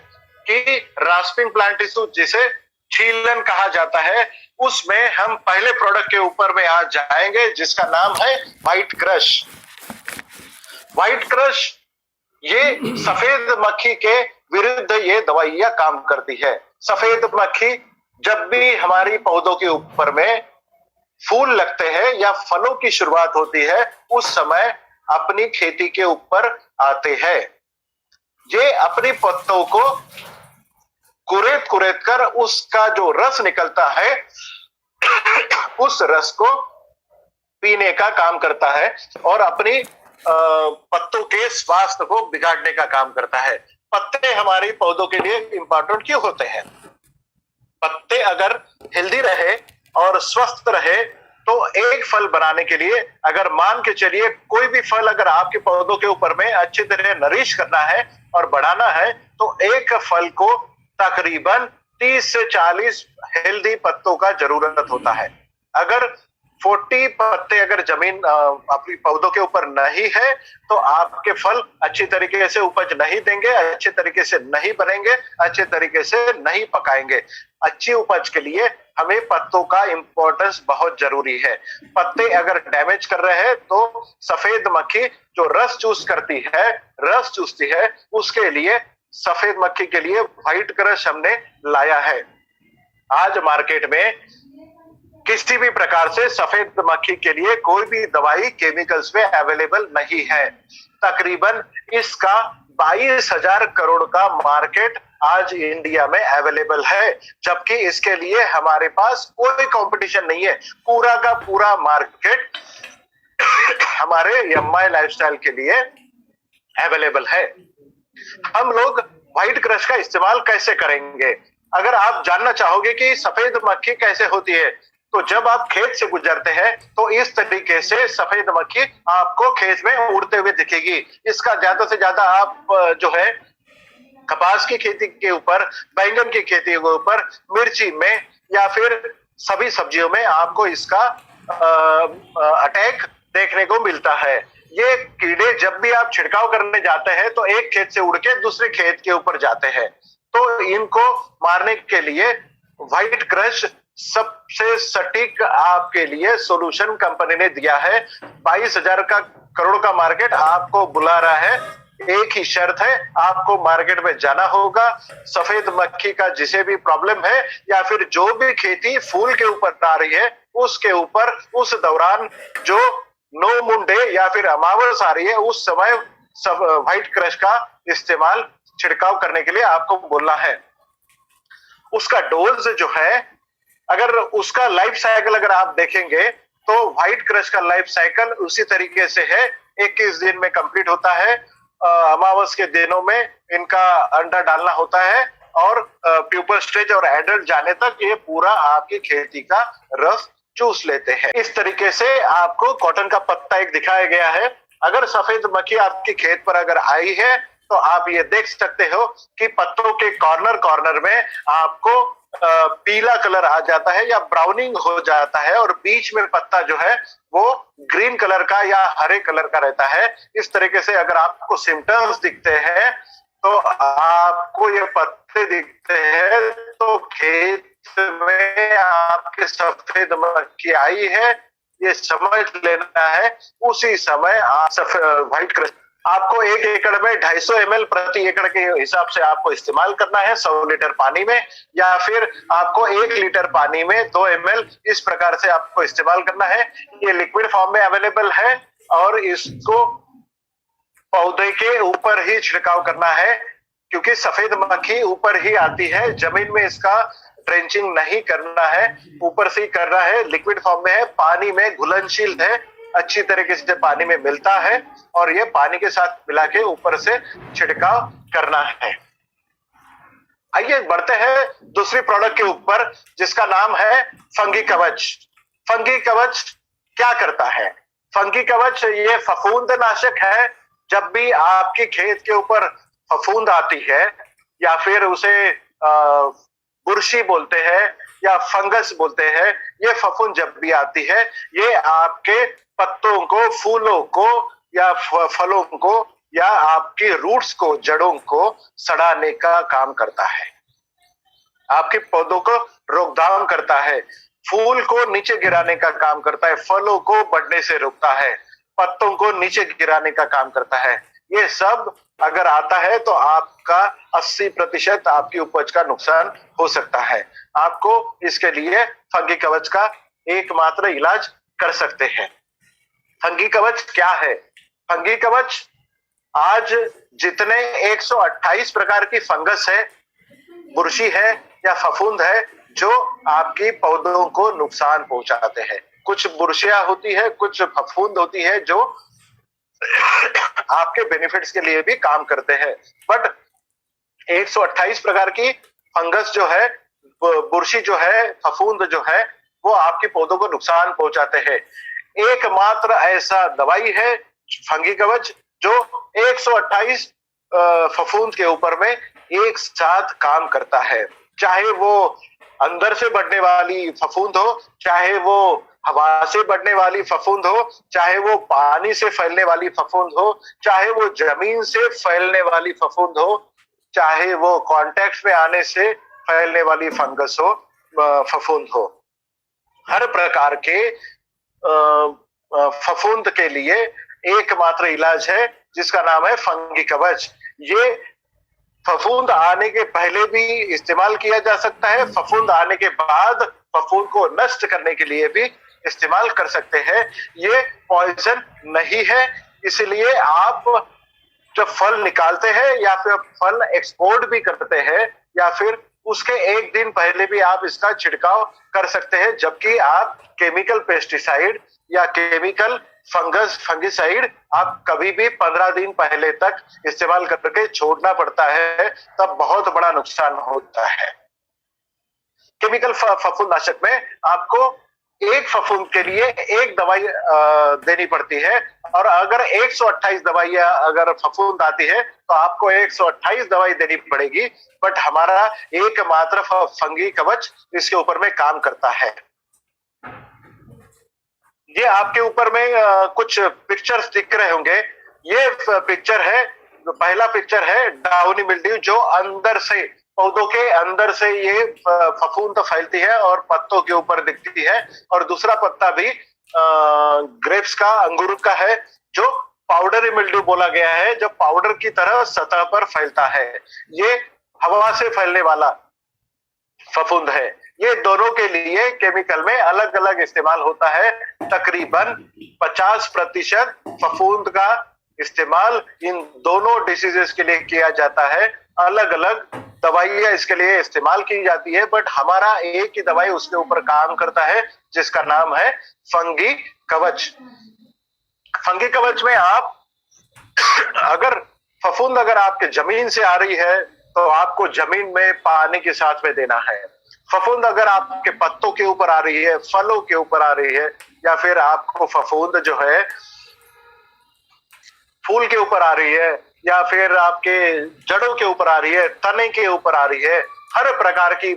कि रास्पिंग प्लांट टिश्यू, जिसे छीलन कहा जाता है, उसमें हम पहले प्रोडक्ट के ऊपर में आज जाएंगे, जिसका नाम है व्हाइट क्रश। व्हाइट क्रश ये सफेद मक्खी के विरुद्ध ये दवाइयां काम करती है। सफेद मक्खी जब भी हमारी पौधों के ऊपर में फूल लगते हैं या फलों की शुरुआत होती है, उस समय अपनी खेती के ऊपर आते हैं। ये अपनी पत्तों को कुरेद कुरेद कर उसका जो रस निकलता है उस रस को पीने का काम करता है और अपनी पत्तों के स्वास्थ्य को बिगाड़ने का काम करता है। पत्ते हमारे पौधों के लिए इंपॉर्टेंट क्यों होते हैं? पत्ते अगर हेल्दी रहे और स्वस्थ रहे तो एक फल बनाने के लिए, अगर मान के चलिए कोई भी फल अगर आपके पौधों के ऊपर में अच्छी तरह नरिश करना है और बढ़ाना है, तो एक फल को तकरीबन 30 से 40 हेल्दी पत्तों का जरूरत होता है। अगर 40 पत्ते अगर जमीन अपनी पौधों के ऊपर नहीं है तो आपके फल अच्छी तरीके से उपज नहीं देंगे, अच्छे तरीके से नहीं बनेंगे, अच्छे तरीके से नहीं पकाएंगे। अच्छी उपज के लिए हमें पत्तों का इंपॉर्टेंस बहुत जरूरी है। पत्ते अगर डैमेज कर रहे हैं तो सफेद मक्खी जो रस चूसती है, उसके लिए सफेद मक्खी के लिए व्हाइट क्रश हमने लाया है। आज मार्केट में किसी भी प्रकार से सफेद मक्खी के लिए कोई भी दवाई केमिकल्स में अवेलेबल नहीं है। तकरीबन इसका 22,000 करोड़ का मार्केट आज इंडिया में अवेलेबल है, जबकि इसके लिए हमारे पास कोई कंपटीशन नहीं है। पूरा का पूरा मार्केट हमारे एमआई लाइफस्टाइल के लिए अवेलेबल है। हम लोग व्हाइट क्रश का इस्तेमाल कैसे करेंगे? अगर आप जानना चाहोगे कि सफेद मक्खी कैसे होती है, तो जब आप खेत से गुजरते हैं तो इस तरीके से सफेद मक्खी आपको खेत में उड़ते हुए दिखेगी। इसका ज्यादा से ज्यादा आप जो है कपास की खेती के ऊपर, बैंगन की खेती के ऊपर, मिर्ची में या फिर सभी सब्जियों में आपको इसका अटैक देखने को मिलता है। ये कीड़े जब भी आप छिड़काव करने जाते हैं तो एक खेत से उड़ के दूसरे खेत के ऊपर जाते हैं, तो इनको मारने के लिए व्हाइट क्रश सबसे सटीक आपके लिए सॉल्यूशन कंपनी ने दिया है। 22,000 करोड़ का मार्केट आपको बुला रहा है। एक ही शर्त है, आपको मार्केट में जाना होगा। सफेद मक्खी का जिसे भी प्रॉब्लम है या फिर जो भी खेती फूल के ऊपर आ रही है, उसके ऊपर उस दौरान जो नो मून डे या फिर अमावस आ रही है, उस समय सब व्हाइट क्रश का इस्तेमाल छिड़काव करने के लिए आपको बोलना है। उसका डोज जो है, अगर उसका लाइफ साइकिल अगर आप देखेंगे तो व्हाइट क्रश का लाइफ साइकिल उसी तरीके से है। 21 दिन में कंप्लीट होता है। अमावस के दिनों में इनका अंडा डालना होता है और प्यूपर स्टेज और एडल्ट जाने तक ये पूरा आपकी खेती का रस चूस लेते हैं। इस तरीके से आपको कॉटन का पत्ता एक दिखाया गया है। अगर सफेद मक्खी आपकी खेत पर अगर आई है तो आप ये देख सकते हो कि पत्तों के कॉर्नर कॉर्नर में आपको पीला कलर आ जाता है या ब्राउनिंग हो जाता है और बीच में पत्ता जो है वो ग्रीन कलर का या हरे कलर का रहता है। इस तरीके से अगर आपको सिम्टम्स दिखते हैं तो आपको ये पत्ते दिखते हैं तो खेत में आपके सफेद मक्खी आई है, ये समझ लेना है। उसी समय व्हाइट क्रश आपको 1 एकड़ में 250 ml प्रति एकड़ के हिसाब से आपको इस्तेमाल करना है 100 लीटर पानी में, या फिर आपको 1 लीटर पानी में 2 ml इस प्रकार से आपको इस्तेमाल करना है। ये लिक्विड फॉर्म में अवेलेबल है और इसको पौधे के ऊपर ही छिड़काव करना है, क्योंकि सफेद मक्खी ऊपर ही आती है, जमीन में इसका ट्रेंचिंग नहीं करना है, ऊपर से ही करना है। लिक्विड फॉर्म में है, पानी में घुलनशील है, अच्छी तरीके से पानी में मिलता है और ये पानी के साथ मिला के ऊपर से छिड़काव करना है। आइए बढ़ते हैं दूसरी प्रोडक्ट के ऊपर, जिसका नाम है फंगी कवच। फंगी कवच क्या करता है? फंगी कवच ये फफूंद नाशक है। जब भी आपकी खेत के ऊपर फफूंद आती है या फिर उसे बुरशी बोलते हैं या फंगस बोलते हैं, ये फफूंद जब भी आती है ये आपके पत्तों को, फूलों को या फलों को या आपकी रूट्स को, जड़ों को सड़ाने का काम करता है। आपके पौधों को रोकथाम करता है, फूल को नीचे गिराने का काम करता है, फलों को बढ़ने से रोकता है, पत्तों को नीचे गिराने का काम करता है। ये सब अगर आता है तो आपका 80% आपकी उपज का नुकसान हो सकता है। आपको इसके लिए फंगी कवच का एकमात्र इलाज कर सकते हैं। फंगी कवच क्या है? फंगी कवच आज जितने 128 प्रकार की फंगस है, बुरशी है या फफूंद है जो आपकी पौधों को नुकसान पहुंचाते हैं। कुछ बुरशियां होती है, कुछ फफूंद होती है जो आपके बेनिफिट्स के लिए भी काम करते हैं। बट 128 प्रकार की फंगस जो है, बुरशी जो है, फफूंद जो है, वो आपके पौधों को नुकसान पहुंचाते हैं। एकमात्र ऐसा दवाई है फंगी कवच जो 128 फफूंद के ऊपर में एक साथ काम करता है। चाहे वो अंदर से बढ़ने वाली फफूंद हो, चाहे वो हवा से बढ़ने वाली फफूंद हो, चाहे वो पानी से फैलने वाली फफूंद हो, चाहे वो जमीन से फैलने वाली फफूंद हो, चाहे वो कांटेक्ट में आने से फैलने वाली फंगस हो, फफूंद हो। हर प्रकार के फफूंद के लिए एकमात्र इलाज है जिसका नाम है फंगी कवच। ये फफूंद आने के पहले भी इस्तेमाल किया जा सकता है, फफूंद आने के बाद फफूंद को नष्ट करने के लिए भी इस्तेमाल कर सकते हैं। ये पॉइजन नहीं है, इसलिए आप जब फल निकालते हैं या फिर फल एक्सपोर्ट भी करते हैं या फिर उसके एक दिन पहले भी आप इसका छिड़काव कर सकते हैं, जबकि आप केमिकल पेस्टिसाइड या केमिकल फंगिसाइड आप कभी भी 15 दिन पहले तक इस्तेमाल करके छोड़ना पड़ता है, तब बहुत बड़ा नुकसान होता है। केमिकल फफूंदनाशक में आपको एक फफूंद के लिए एक दवाई देनी पड़ती है, और अगर 128 दवाइयां अगर फफूंद आती है तो आपको 128 दवाई देनी पड़ेगी। बट हमारा एकमात्र फंगी कवच इसके ऊपर में काम करता है। ये आपके ऊपर में कुछ पिक्चर्स दिख रहे होंगे। ये पिक्चर है, पहला पिक्चर है डाउनी मिल्ड्यू, जो अंदर से, पौधों के अंदर से ये फफूंद फैलती है और पत्तों के ऊपर दिखती है। और दूसरा पत्ता भी ग्रेप्स का, अंगूर का है, जो पाउडरी मिल्ड्यू बोला गया है, जो पाउडर की तरह सतह पर फैलता है। ये हवा से फैलने वाला फफूंद है। ये दोनों के लिए केमिकल में अलग अलग इस्तेमाल होता है। तकरीबन 50% फफूंद का इस्तेमाल इन दोनों डिसीजेस के लिए किया जाता है। अलग अलग दवाइयां इसके लिए इस्तेमाल की जाती है, बट हमारा एक ही दवाई उसके ऊपर काम करता है जिसका नाम है फंगी कवच। फंगी कवच में आप अगर फफूंद अगर आपके जमीन से आ रही है तो आपको जमीन में पानी के साथ में देना है। फफूंद अगर आपके पत्तों के ऊपर आ रही है, फलों के ऊपर आ रही है, या फिर आपको फफूंद जो है फूल के ऊपर आ रही है, या फिर आपके जड़ों के ऊपर आ रही है, तने के ऊपर आ रही है, हर प्रकार की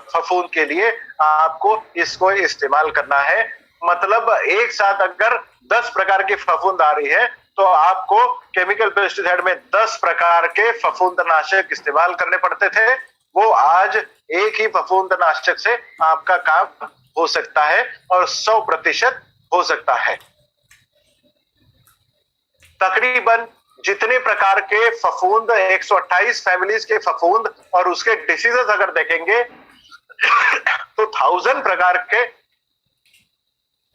फफूंद के लिए आपको इसको इस्तेमाल करना है। मतलब एक साथ अगर 10 प्रकार की फफूंद आ रही है तो आपको केमिकल पेस्टिसाइड में 10 प्रकार के फफूंदनाशक इस्तेमाल करने पड़ते थे। वो आज एक ही फफूंदनाशक से आपका काम हो सकता है और 100% हो सकता है। तकरीबन जितने प्रकार के फफूंद, 128 फैमिलीज के फफूंद और उसके डिसीजेस अगर देखेंगे तो 1000 प्रकार के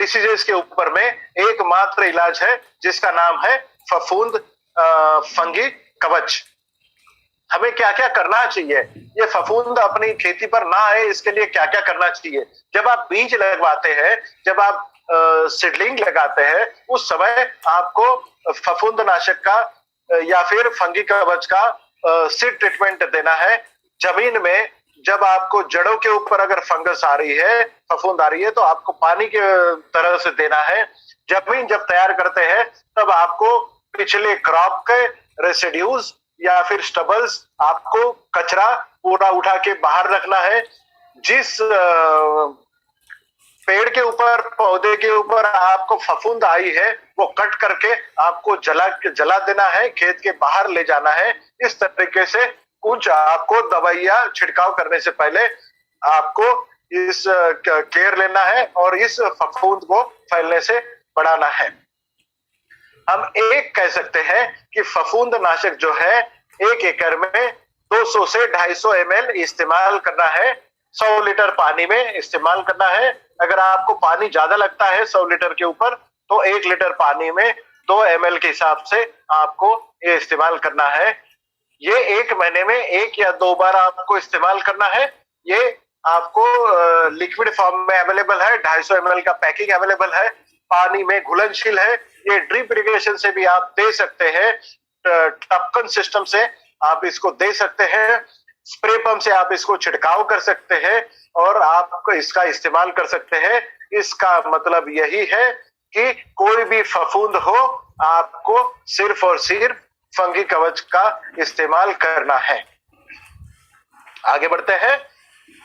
डिसीजेस के ऊपर में एकमात्र इलाज है जिसका नाम है फफूंद फंगी कवच। हमें क्या क्या करना चाहिए, ये फफूंद अपनी खेती पर ना आए इसके लिए क्या क्या करना चाहिए? जब आप बीज लगवाते हैं, जब आप सीडलिंग लगाते हैं, उस समय आपको फफूंदनाशक का या फिर फंगी कवच का सीड ट्रीटमेंट देना है। जमीन में जब आपको जड़ों के ऊपर अगर फंगस आ रही है, फफूंद आ रही है, तो आपको पानी के तरह से देना है। जमीन जब तैयार करते हैं तब आपको पिछले क्रॉप के रेसिड्यूज या फिर स्टबल्स, आपको कचरा पूरा उठा के बाहर रखना है। जिस पेड़ के ऊपर, पौधे के ऊपर आपको फफूंद आई है वो कट करके आपको जला देना है, खेत के बाहर ले जाना है। इस तरीके से कुछ आपको दवाइयां छिड़काव करने से पहले आपको इस केयर लेना है और इस फफूंद को फैलने से बढ़ाना है। हम एक कह सकते हैं कि फफूंदनाशक जो है 1 एकड़ में 200 से 250 ml इस्तेमाल करना है, 100 लीटर पानी में इस्तेमाल करना है। अगर आपको पानी ज्यादा लगता है 100 लीटर के ऊपर तो 1 लीटर पानी में 2 ml के हिसाब से आपको ये इस्तेमाल करना है। ये 1 महीने में 1 या 2 बार आपको इस्तेमाल करना है। ये आपको लिक्विड फॉर्म में अवेलेबल है, 250 ml का पैकिंग अवेलेबल है, पानी में घुलनशील है। ये ड्रिप इरिगेशन से भी आप दे सकते हैं, टपकन सिस्टम से आप इसको दे सकते हैं, स्प्रे पंप से आप इसको छिड़काव कर सकते हैं और आप इसका इस्तेमाल कर सकते हैं। इसका मतलब यही है कि कोई भी फफूंद हो, आपको सिर्फ और सिर्फ फंगी कवच का इस्तेमाल करना है। आगे बढ़ते हैं।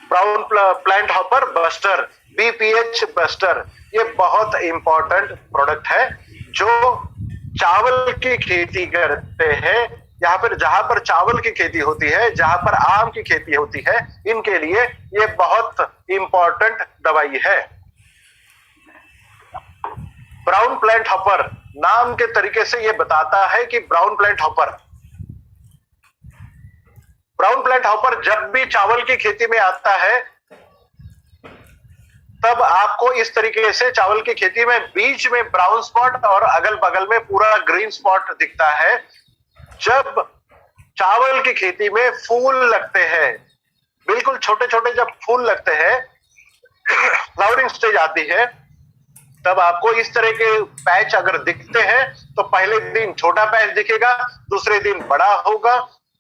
Brown plant hopper buster, BPH buster, ये बहुत इंपॉर्टेंट प्रोडक्ट है जो चावल की खेती करते हैं। यहाँ पर जहां पर चावल की खेती होती है, जहां पर आम की खेती होती है, इनके लिए ये बहुत इंपॉर्टेंट दवाई है। ब्राउन प्लांट हॉपर नाम के तरीके से ये बताता है कि ब्राउन प्लांट हॉपर जब भी चावल की खेती में आता है तब आपको इस तरीके से चावल की खेती में बीच में ब्राउन स्पॉट और अगल बगल में पूरा ग्रीन स्पॉट दिखता है। जब चावल की खेती में फूल लगते हैं, बिल्कुल छोटे छोटे जब फूल लगते हैं, फ्लावरिंग स्टेज आती है, तब आपको इस तरह के पैच अगर दिखते हैं तो पहले दिन छोटा पैच दिखेगा, दूसरे दिन बड़ा होगा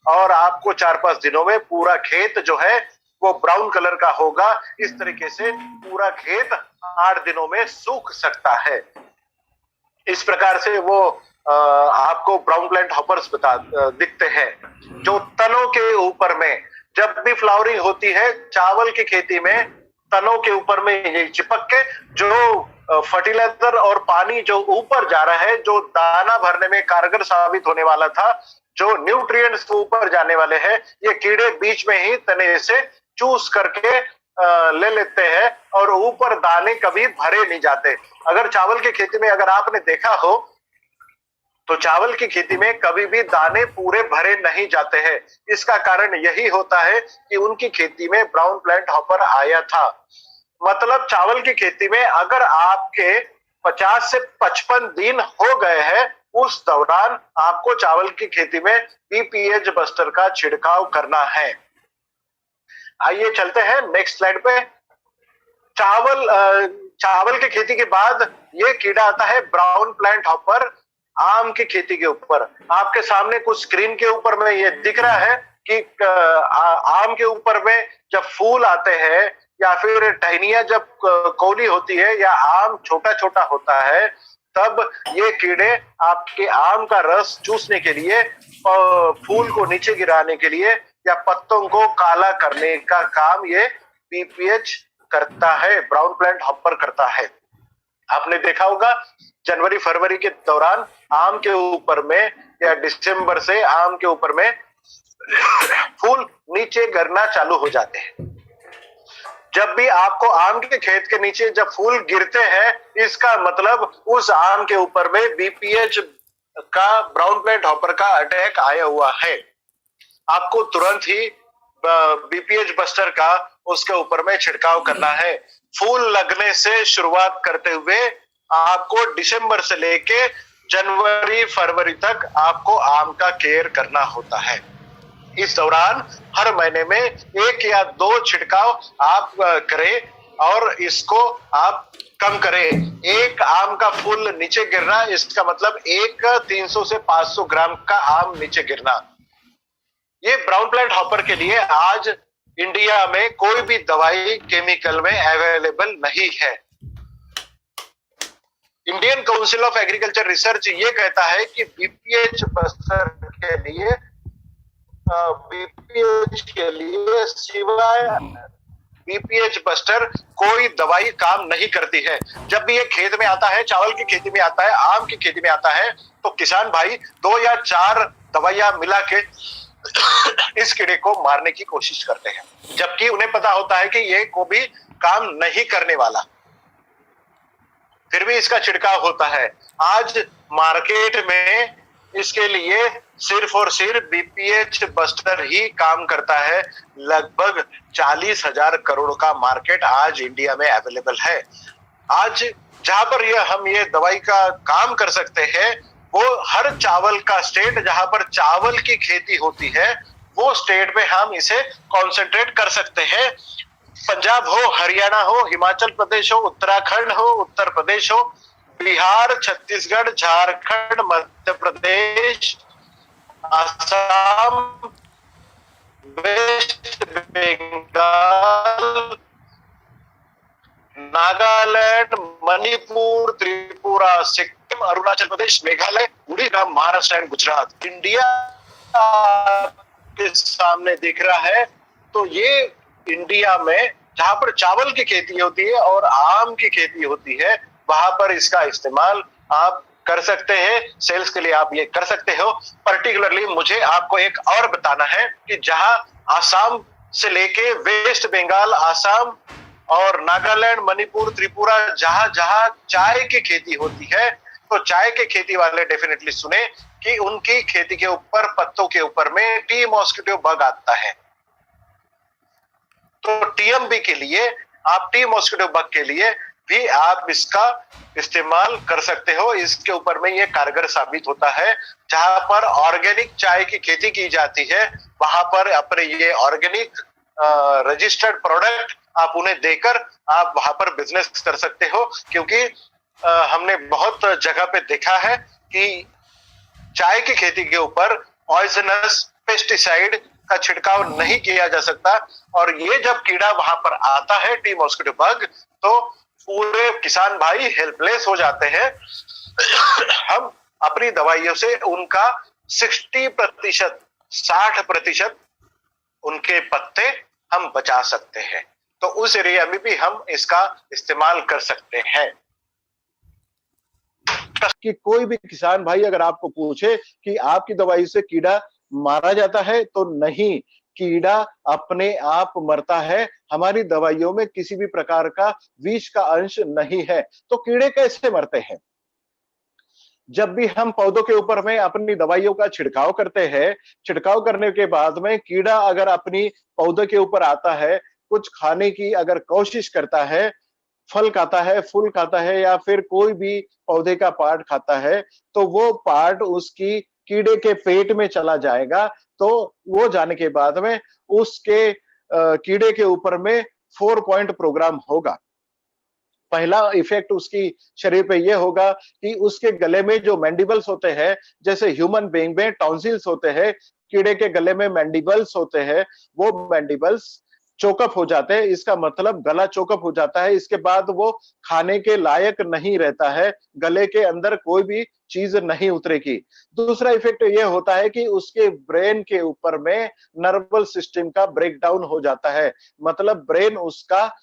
और आपको 4-5 दिनों में पूरा खेत जो है वो ब्राउन कलर का होगा। इस तरीके से पूरा खेत 8 दिनों में सूख सकता है। इस प्रकार से वो आपको ब्राउन प्लांट हॉपर्स दिखते हैं। जो तनों के ऊपर में जब भी फ्लावरिंग होती है चावल की खेती में, तनों के ऊपर में ये चिपक के जो फर्टिलाइजर और पानी जो ऊपर जा रहा है, जो दाना भरने में कारगर साबित होने वाला था, जो न्यूट्रिएंट्स ऊपर जाने वाले हैं, ये कीड़े बीच में ही तने से चूस करके ले लेते हैं और ऊपर दाने कभी भरे नहीं जाते। अगर चावल की खेती में अगर आपने देखा हो तो चावल की खेती में कभी भी दाने पूरे भरे नहीं जाते हैं। इसका कारण यही होता है कि उनकी खेती में ब्राउन प्लांट हॉपर आया था। मतलब चावल की खेती में अगर आपके 50 से 55 दिन हो गए हैं, उस दौरान आपको चावल की खेती में बीपीएच बस्टर का छिड़काव करना है। आइए चलते हैं नेक्स्ट स्लाइड पे। चावल की खेती के बाद ये कीड़ा आता है ब्राउन प्लांट हॉपर आम की खेती के ऊपर। आपके सामने कुछ स्क्रीन के ऊपर में ये दिख रहा है कि आम के ऊपर में जब फूल आते हैं या फिर टहनियां जब कौली होती है या आम छोटा छोटा होता है, तब ये कीड़े आपके आम का रस चूसने के लिए, फूल को नीचे गिराने के लिए या पत्तों को काला करने का काम ये बीपीएच करता है, ब्राउन प्लांट हॉपर करता है। आपने देखा होगा जनवरी फरवरी के दौरान आम के ऊपर में या दिसंबर से आम के ऊपर में फूल नीचे गिरना चालू हो जाते हैं। जब भी आपको आम के खेत के नीचे जब फूल गिरते हैं, इसका मतलब उस आम के ऊपर में बीपीएच का, ब्राउन प्लांट हॉपर का अटैक आया हुआ है। आपको तुरंत ही बीपीएच बस्टर का उसके ऊपर में छिड़काव करना है। फूल लगने से शुरुआत करते हुए आपको दिसंबर से लेके जनवरी फरवरी तक आपको आम का केयर करना होता है। इस दौरान हर महीने में 1 या 2 छिड़काव आप करें और इसको आप कम करें। एक आम का फूल नीचे गिरना, इसका मतलब एक 300 से 500 ग्राम का आम नीचे गिरना। ये ब्राउन प्लांट हॉपर के लिए आज इंडिया में कोई भी दवाई केमिकल में अवेलेबल नहीं है। Indian council of agriculture research ये कहता है कि बीपीएच बस्टर के लिए सिवाय बीपीएच बस्टर कोई दवाई काम नहीं करती है। जब भी ये खेत में आता है, चावल की खेती में आता है, आम की खेती में आता है, तो किसान भाई 2 या 4 दवाइयां मिला के इस कीड़े को मारने की कोशिश करते हैं, जबकि उन्हें पता होता है कि ये को भी काम नहीं करने वाला, फिर भी इसका छिड़काव होता है। आज मार्केट में इसके लिए सिर्फ और सिर्फ बीपीएच बस्टर ही काम करता है। लगभग 40,000 करोड़ का मार्केट आज इंडिया में अवेलेबल है। आज जहां पर हम ये दवाई का काम कर सकते हैं, वो हर चावल का स्टेट जहां पर चावल की खेती होती है, वो स्टेट में हम इसे कॉन्सेंट्रेट कर सकते हैं। पंजाब हो, हरियाणा हो, हिमाचल प्रदेश हो, उत्तराखंड हो, उत्तर प्रदेश हो, Bihar, Chhattisgarh, Jharkhand, Madhya Pradesh, Assam, West Bengal, Nagaland, Manipur, Tripura, Sikkim, Arunachal Pradesh, Meghalaya, Orissa, Maharashtra and Gujarat. India के सामने दिख रहा है। तो ये इंडिया में जहां पर चावल की खेती होती है और आम की खेती होती है, वहां पर इसका इस्तेमाल आप कर सकते हैं। सेल्स के लिए आप ये कर सकते हो। पर्टिकुलरली मुझे आपको एक और बताना है कि जहां आसाम से लेके वेस्ट बंगाल, आसाम और नागालैंड, मणिपुर, त्रिपुरा, जहां जहां चाय की खेती होती है, तो चाय के खेती वाले डेफिनेटली सुने कि उनकी खेती के ऊपर, पत्तों के ऊपर में टी मॉस्किटो बग आता है। तो टीएमबी के लिए, आप टी मॉस्किटो बग के लिए भी आप इसका इस्तेमाल कर सकते हो। इसके ऊपर में ये कारगर साबित होता है। जहां पर ऑर्गेनिक चाय की खेती की जाती है, वहां पर अपने ये ऑर्गेनिक रजिस्टर्ड प्रोडक्ट आप उन्हें देकर आप वहां पर बिजनेस कर सकते हो। क्योंकि हमने बहुत जगह पे देखा है कि चाय की खेती के ऊपर पॉइजनस पेस्टिसाइड का छिड़काव नहीं किया जा सकता, और ये जब कीड़ा वहां पर आता है, टी मॉस्किटो बग, तो पूरे किसान भाई हेल्पलेस हो जाते हैं। हम अपनी दवाइयों से उनका 60%, 60% उनके पत्ते हम बचा सकते हैं। तो उस एरिया में भी हम इसका इस्तेमाल कर सकते हैं। कि कोई भी किसान भाई अगर आपको पूछे कि आपकी दवाई से कीड़ा मारा जाता है, तो नहीं, कीड़ा अपने आप मरता है। हमारी दवाइयों में किसी भी प्रकार का विष का अंश नहीं है। तो कीड़े कैसे मरते हैं? जब भी हम पौधों के ऊपर में अपनी दवाइयों का छिड़काव करते हैं, छिड़काव करने के बाद में कीड़ा अगर अपनी पौधे के ऊपर आता है, कुछ खाने की अगर कोशिश करता है, फल खाता है, फूल खाता है, या फिर कोई भी पौधे का पार्ट खाता है, तो वो पार्ट उसकी कीड़े के पेट में चला जाएगा। तो वो जाने के बाद में उसके कीड़े के ऊपर में 4 पॉइंट प्रोग्राम होगा। पहला इफेक्ट उसकी शरीर पे ये होगा कि उसके गले में जो मैंडिबल्स होते हैं, जैसे ह्यूमन बीइंग में टॉन्सिल्स होते हैं, कीड़े के गले में मैंडिबल्स होते हैं, वो मैंडिबल्स चोकअप हो जाते हैं। इसका मतलब गला चोकअप हो जाता है। इसके बाद वो खाने के लायक नहीं रहता है, गले के अंदर कोई भी चीज नहीं उतरेगी। दूसरा इफेक्ट ये होता है कि उसके ब्रेन के ऊपर में नर्वस सिस्टम का ब्रेकडाउन हो जाता है, मतलब ब्रेन उसका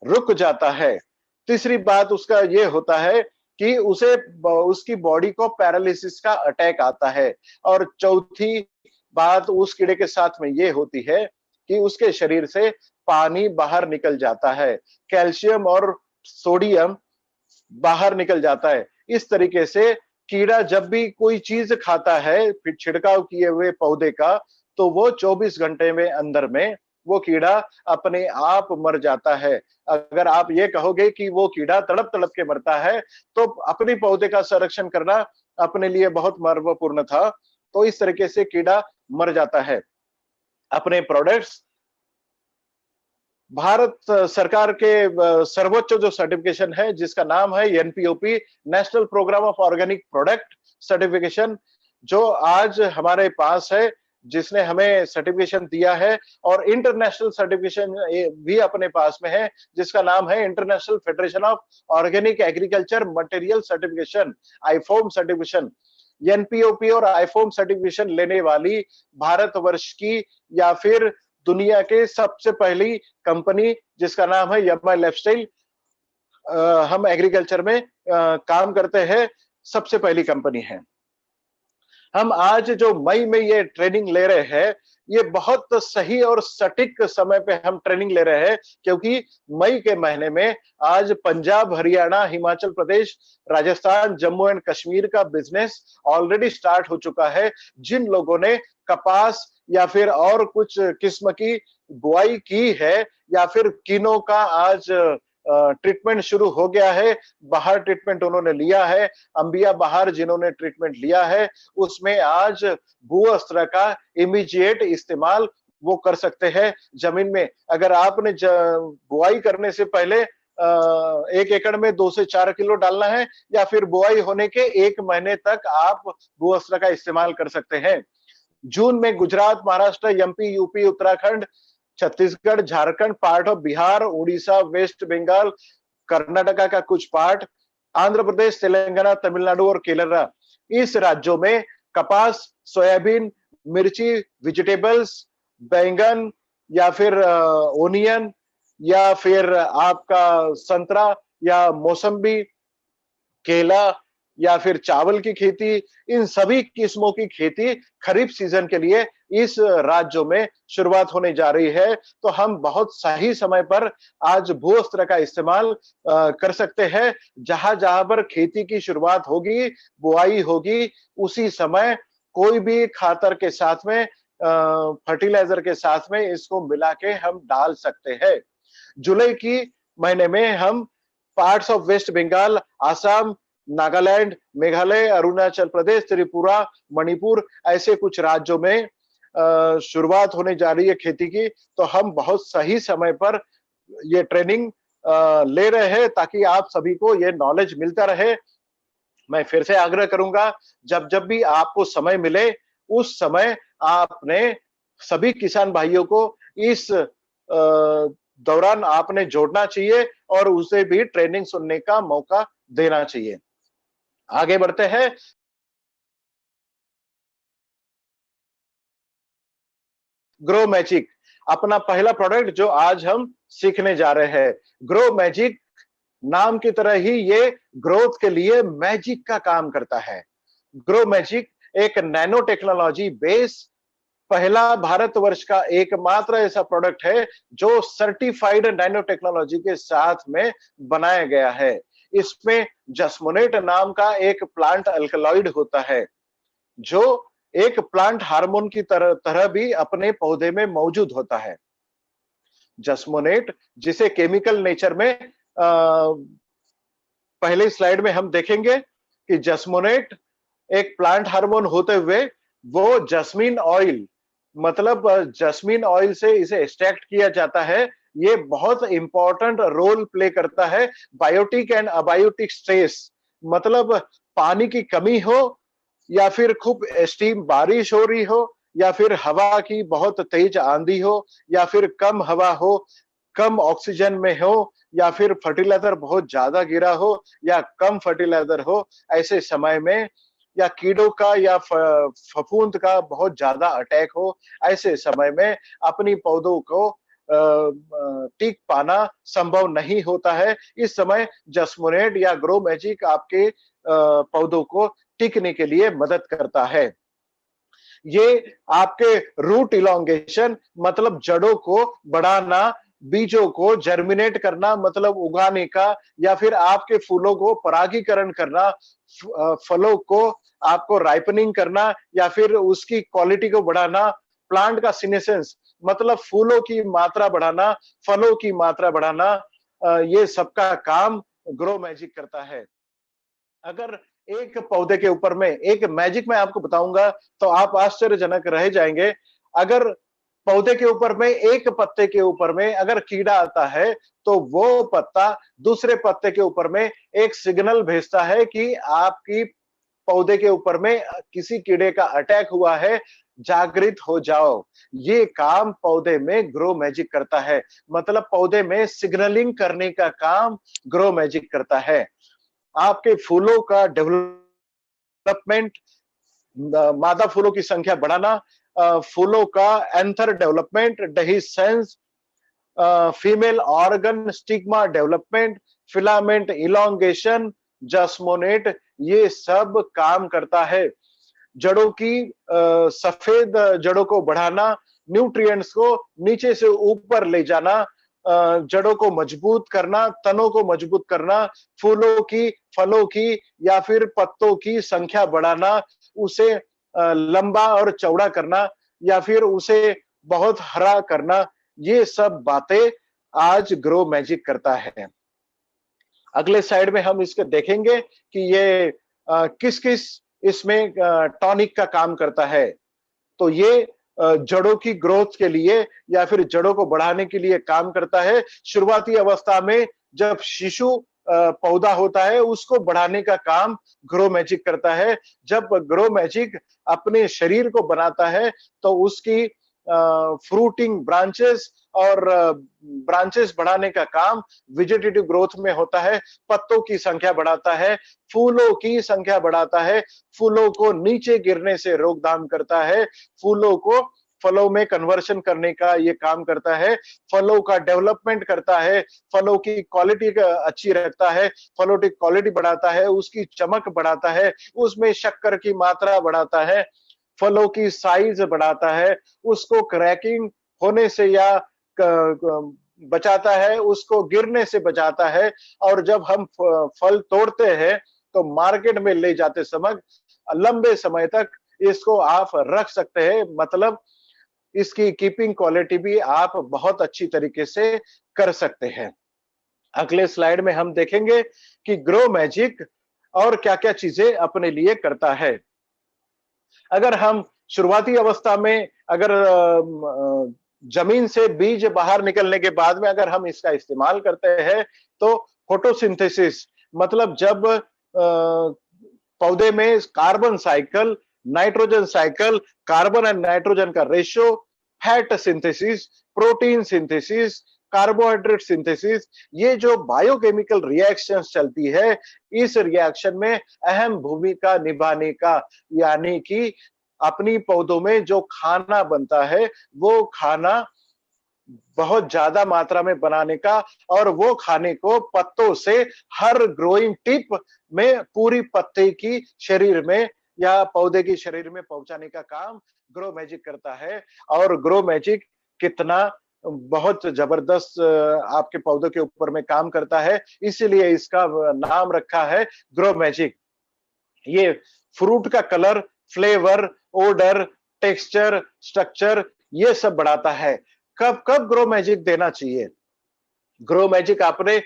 रुक जाता है। तीसरी बात उसका ये होता है कि उसे उसकी बॉडी को पैरालिसिस का अटैक आता है। और चौथी बात उस कीड़े के साथ में ये होती है कि उसके शरीर से पानी बाहर निकल जाता है, कैल्शियम और सोडियम बाहर निकल जाता है। इस तरीके से कीड़ा जब भी कोई चीज खाता है फिर छिड़काव किए हुए पौधे का, तो वो 24 घंटे में अंदर में वो कीड़ा अपने आप मर जाता है। अगर आप ये कहोगे कि वो कीड़ा तड़प तड़प के मरता है, तो अपने पौधे का संरक्षण करना अपने लिए बहुत महत्वपूर्ण था। तो इस तरीके से कीड़ा मर जाता है। अपने प्रोडक्ट्स, भारत सरकार के सर्वोच्च जो सर्टिफिकेशन है, जिसका नाम है NPOP, national programme of organic product certification, जो आज हमारे पास है, जिसने हमें सर्टिफिकेशन दिया है। और इंटरनेशनल सर्टिफिकेशन भी अपने पास में है, जिसका नाम है international federation of organic agriculture material certification, IFOAM certification. NPOP और आईफॉर्म सर्टिफिकेशन लेने वाली भारतवर्ष की या फिर दुनिया के सबसे पहली कंपनी, जिसका नाम है यम्मा लाइफस्टाइल, हम एग्रीकल्चर में काम करते हैं, सबसे पहली कंपनी है। हम आज जो मई में ये ट्रेनिंग ले रहे हैं, ये बहुत सही और सटीक समय पे हम ट्रेनिंग ले रहे हैं, क्योंकि मई के महीने में आज पंजाब, हरियाणा, हिमाचल प्रदेश, राजस्थान, जम्मू एंड कश्मीर का बिजनेस ऑलरेडी स्टार्ट हो चुका है। जिन लोगों ने कपास या फिर और कुछ किस्म की बुआई की है, या फिर किनो का आज ट्रीटमेंट शुरू हो गया है, बाहर ट्रीटमेंट उन्होंने लिया है, अंबिया बाहर जिन्होंने ट्रीटमेंट लिया है, उसमें आज भू अस्त्र का इमीडिएट इस्तेमाल वो कर सकते हैं जमीन में। अगर आपने बुआई करने से पहले 1 एकड़ में 2 से 4 किलो डालना है, या फिर बुआई होने के 1 महीने तक आप भू अस्त्र का इस्तेमाल कर सकते हैं। जून में Gujarat, Maharashtra, MP, UP, Uttarakhand, Chhattisgarh, Jharkhand, part of Bihar, Orissa, West Bengal, Karnataka का कुछ पार्ट, आंध्र प्रदेश, तेलंगाना, तमिलनाडु और केरला, इस राज्यों में कपास, सोयाबीन, मिर्ची, वेजिटेबल्स, बैंगन या फिर ओनियन या फिर आपका संतरा या मौसम्बी, केला या फिर चावल की खेती, इन सभी किस्मों की खेती खरीफ सीजन के लिए इस राज्यों में शुरुआत होने जा रही है। तो हम बहुत सही समय पर आज भू अस्त्र का इस्तेमाल कर सकते हैं। जहां-जहां पर खेती की शुरुआत होगी, बुआई होगी, उसी समय कोई भी खातर के साथ में फर्टिलाइजर के साथ में इसको मिला के हम डाल सकते हैं। जुलाई की महीने में हम parts of West Bengal, Assam, Nagaland, Meghalaya, Arunachal Pradesh, Tripura, Manipur, ऐसे कुछ राज्यों में शुरुआत होने जा रही है खेती की। तो हम बहुत सही समय पर ये ट्रेनिंग ले रहे हैं, ताकि आप सभी को ये नॉलेज मिलता रहे। मैं फिर से आग्रह करूंगा, जब जब भी आपको समय मिले, उस समय आपने सभी किसान भाइयों को इस दौरान आपने जोड़ना चाहिए और उसे भी ट्रेनिंग सुनने का मौका देना चाहिए। आगे बढ़ते हैं। ग्रो मैजिक अपना पहला प्रोडक्ट जो आज हम सीखने जा रहे हैं। ग्रो मैजिक नाम की तरह ही ये ग्रोथ के लिए मैजिक का काम करता है। ग्रो मैजिक एक नैनो टेक्नोलॉजी बेस पहला भारतवर्ष का एकमात्र ऐसा प्रोडक्ट है जो सर्टिफाइड नैनो टेक्नोलॉजी के साथ में बनाया गया है। इसमें जस्मोनेट नाम का एक प्लांट अल्कलॉइड होता है, जो एक प्लांट हार्मोन की तरह भी अपने पौधे में मौजूद होता है। जस्मोनेट, जिसे केमिकल नेचर में पहले स्लाइड में हम देखेंगे कि जस्मोनेट एक प्लांट हार्मोन होते हुए वो जस्मीन ऑयल, मतलब जस्मीन ऑयल से इसे एक्सट्रैक्ट किया जाता है। ये बहुत इंपॉर्टेंट रोल प्ले करता है बायोटिक एंड अबायोटिक स्ट्रेस, मतलब पानी की कमी हो या फिर खूब एक्सट्रीम बारिश हो रही हो, या फिर हवा की बहुत तेज आंधी हो, या फिर कम हवा हो, कम ऑक्सीजन में हो, या फिर फर्टिलाइजर बहुत ज्यादा गिरा हो या कम फर्टिलाइजर हो, ऐसे समय में, या कीड़ों का या फफूंद का बहुत ज्यादा अटैक हो, ऐसे समय में अपनी पौधों को टिक पाना संभव नहीं होता है। इस समय जस्मोनेट या ग्रो मैजिक आपके पौधों को टिकने के लिए मदद करता है। ये आपके रूट इलोंगेशन, मतलब जड़ों को बढ़ाना, बीजों को जर्मिनेट करना, मतलब उगाने का, या फिर आपके फूलों को परागीकरण करना, फलों को आपको राइपनिंग करना, या फिर उसकी क्वालिटी को बढ़ाना, प्लांट का सीनेसेंस, मतलब फूलों की मात्रा बढ़ाना, फलों की मात्रा बढ़ाना, ये सबका काम ग्रो मैजिक करता है। अगर एक पौधे के ऊपर में एक मैजिक मैं आपको बताऊंगा तो आप आश्चर्यजनक रह जाएंगे। अगर पौधे के ऊपर में, एक पत्ते के ऊपर में अगर कीड़ा आता है, तो वो पत्ता दूसरे पत्ते के ऊपर में एक सिग्नल भेजता है कि आपकी पौधे के ऊपर में किसी कीड़े का अटैक हुआ है, जागृत हो जाओ। ये काम पौधे में ग्रो मैजिक करता है, मतलब पौधे में सिग्नलिंग करने का काम ग्रो मैजिक करता है। आपके फूलों का डेवलपमेंट, मादा फूलों की संख्या बढ़ाना, फूलों का anther development, dehiscence, female organ stigma development, filament elongation, jasmonate, ये सब काम करता है। जड़ों की सफेद जड़ों को बढ़ाना, न्यूट्रिएंट्स को नीचे से ऊपर ले जाना, जड़ों को मजबूत करना, तनों को मजबूत करना, फूलों की, फलों की या फिर पत्तों की संख्या बढ़ाना, उसे लंबा और चौड़ा करना या फिर उसे बहुत हरा करना, ये सब बातें आज ग्रो मैजिक करता है। अगले साइड में हम इसके देखेंगे कि ये किस किस इसमें टॉनिक का काम करता है। तो ये जड़ों की ग्रोथ के लिए या फिर जड़ों को बढ़ाने के लिए काम करता है। शुरुआती अवस्था में जब शिशु पौधा होता है, उसको बढ़ाने का काम ग्रो मैजिक करता है। जब ग्रो मैजिक अपने शरीर को बनाता है तो उसकी फ्रूटिंग ब्रांचेस और ब्रांचेस बढ़ाने का काम वेजिटेटिव ग्रोथ में होता है। पत्तों की संख्या बढ़ाता है, फूलों की संख्या बढ़ाता है, फूलों को नीचे गिरने से रोकथाम करता है, फूलों को फलों में कन्वर्शन करने का ये काम करता है, फलों का डेवलपमेंट करता है, फलों की क्वालिटी अच्छी रखता है, फलों की क्वालिटी बढ़ाता है, उसकी चमक बढ़ाता है, उसमें शक्कर की मात्रा बढ़ाता है, फलों की साइज बढ़ाता है, उसको क्रैकिंग होने से या बचाता है, उसको गिरने से बचाता है। और जब हम फल तोड़ते हैं तो मार्केट में ले जाते समय लंबे समय तक इसको आप रख सकते हैं, मतलब इसकी कीपिंग क्वालिटी भी आप बहुत अच्छी तरीके से कर सकते हैं। अगले स्लाइड में हम देखेंगे कि ग्रो मैजिक और क्या-क्या चीजें अपने लिए करता है। अगर हम शुरुआती अवस्था में अगर जमीन से बीज बाहर निकलने के बाद में अगर हम इसका इस्तेमाल करते हैं तो फोटोसिंथेसिस, मतलब जब पौधे में carbon cycle, nitrogen cycle, carbon and nitrogen का ratio, fat synthesis, protein synthesis, carbohydrate synthesis, ये जो बायोकेमिकल रिएक्शंस चलती है, इस रिएक्शन में अहम भूमिका निभाने का, यानी कि अपनी पौधों में जो खाना बनता है वो खाना बहुत ज्यादा मात्रा में बनाने का और वो खाने को पत्तों से हर ग्रोइंग टिप में पूरी पत्ते की शरीर में या पौधे की शरीर में पहुंचाने का काम ग्रो मैजिक करता है। और ग्रो मैजिक कितना बहुत जबरदस्त आपके पौधों के ऊपर में काम करता है, इसीलिए इसका नाम रखा है ग्रो मैजिक। ये फ्रूट का colour, flavour, odour, texture, structure, ये सब बढ़ाता है। कब कब ग्रो मैजिक देना चाहिए? ग्रो मैजिक आपने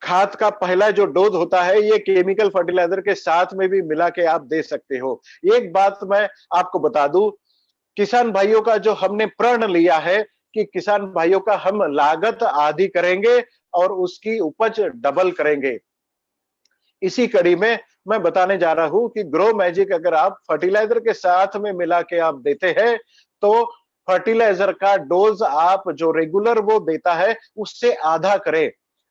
खाद का पहला जो डोज होता है ये केमिकल फर्टिलाइजर के साथ में भी मिला के आप दे सकते हो। एक बात मैं आपको बता दूं, किसान भाइयों का जो हमने प्रण लिया है कि किसान भाइयों का हम लागत आधी करेंगे और उसकी उपज डबल करेंगे। इसी कड़ी में मैं बताने जा रहा हूं कि ग्रो मैजिक अगर आप फर्टिलाइजर के साथ में मिला के आप देते हैं तो फर्टिलाइजर का डोज आप जो रेगुलर वो देता है उससे आधा करें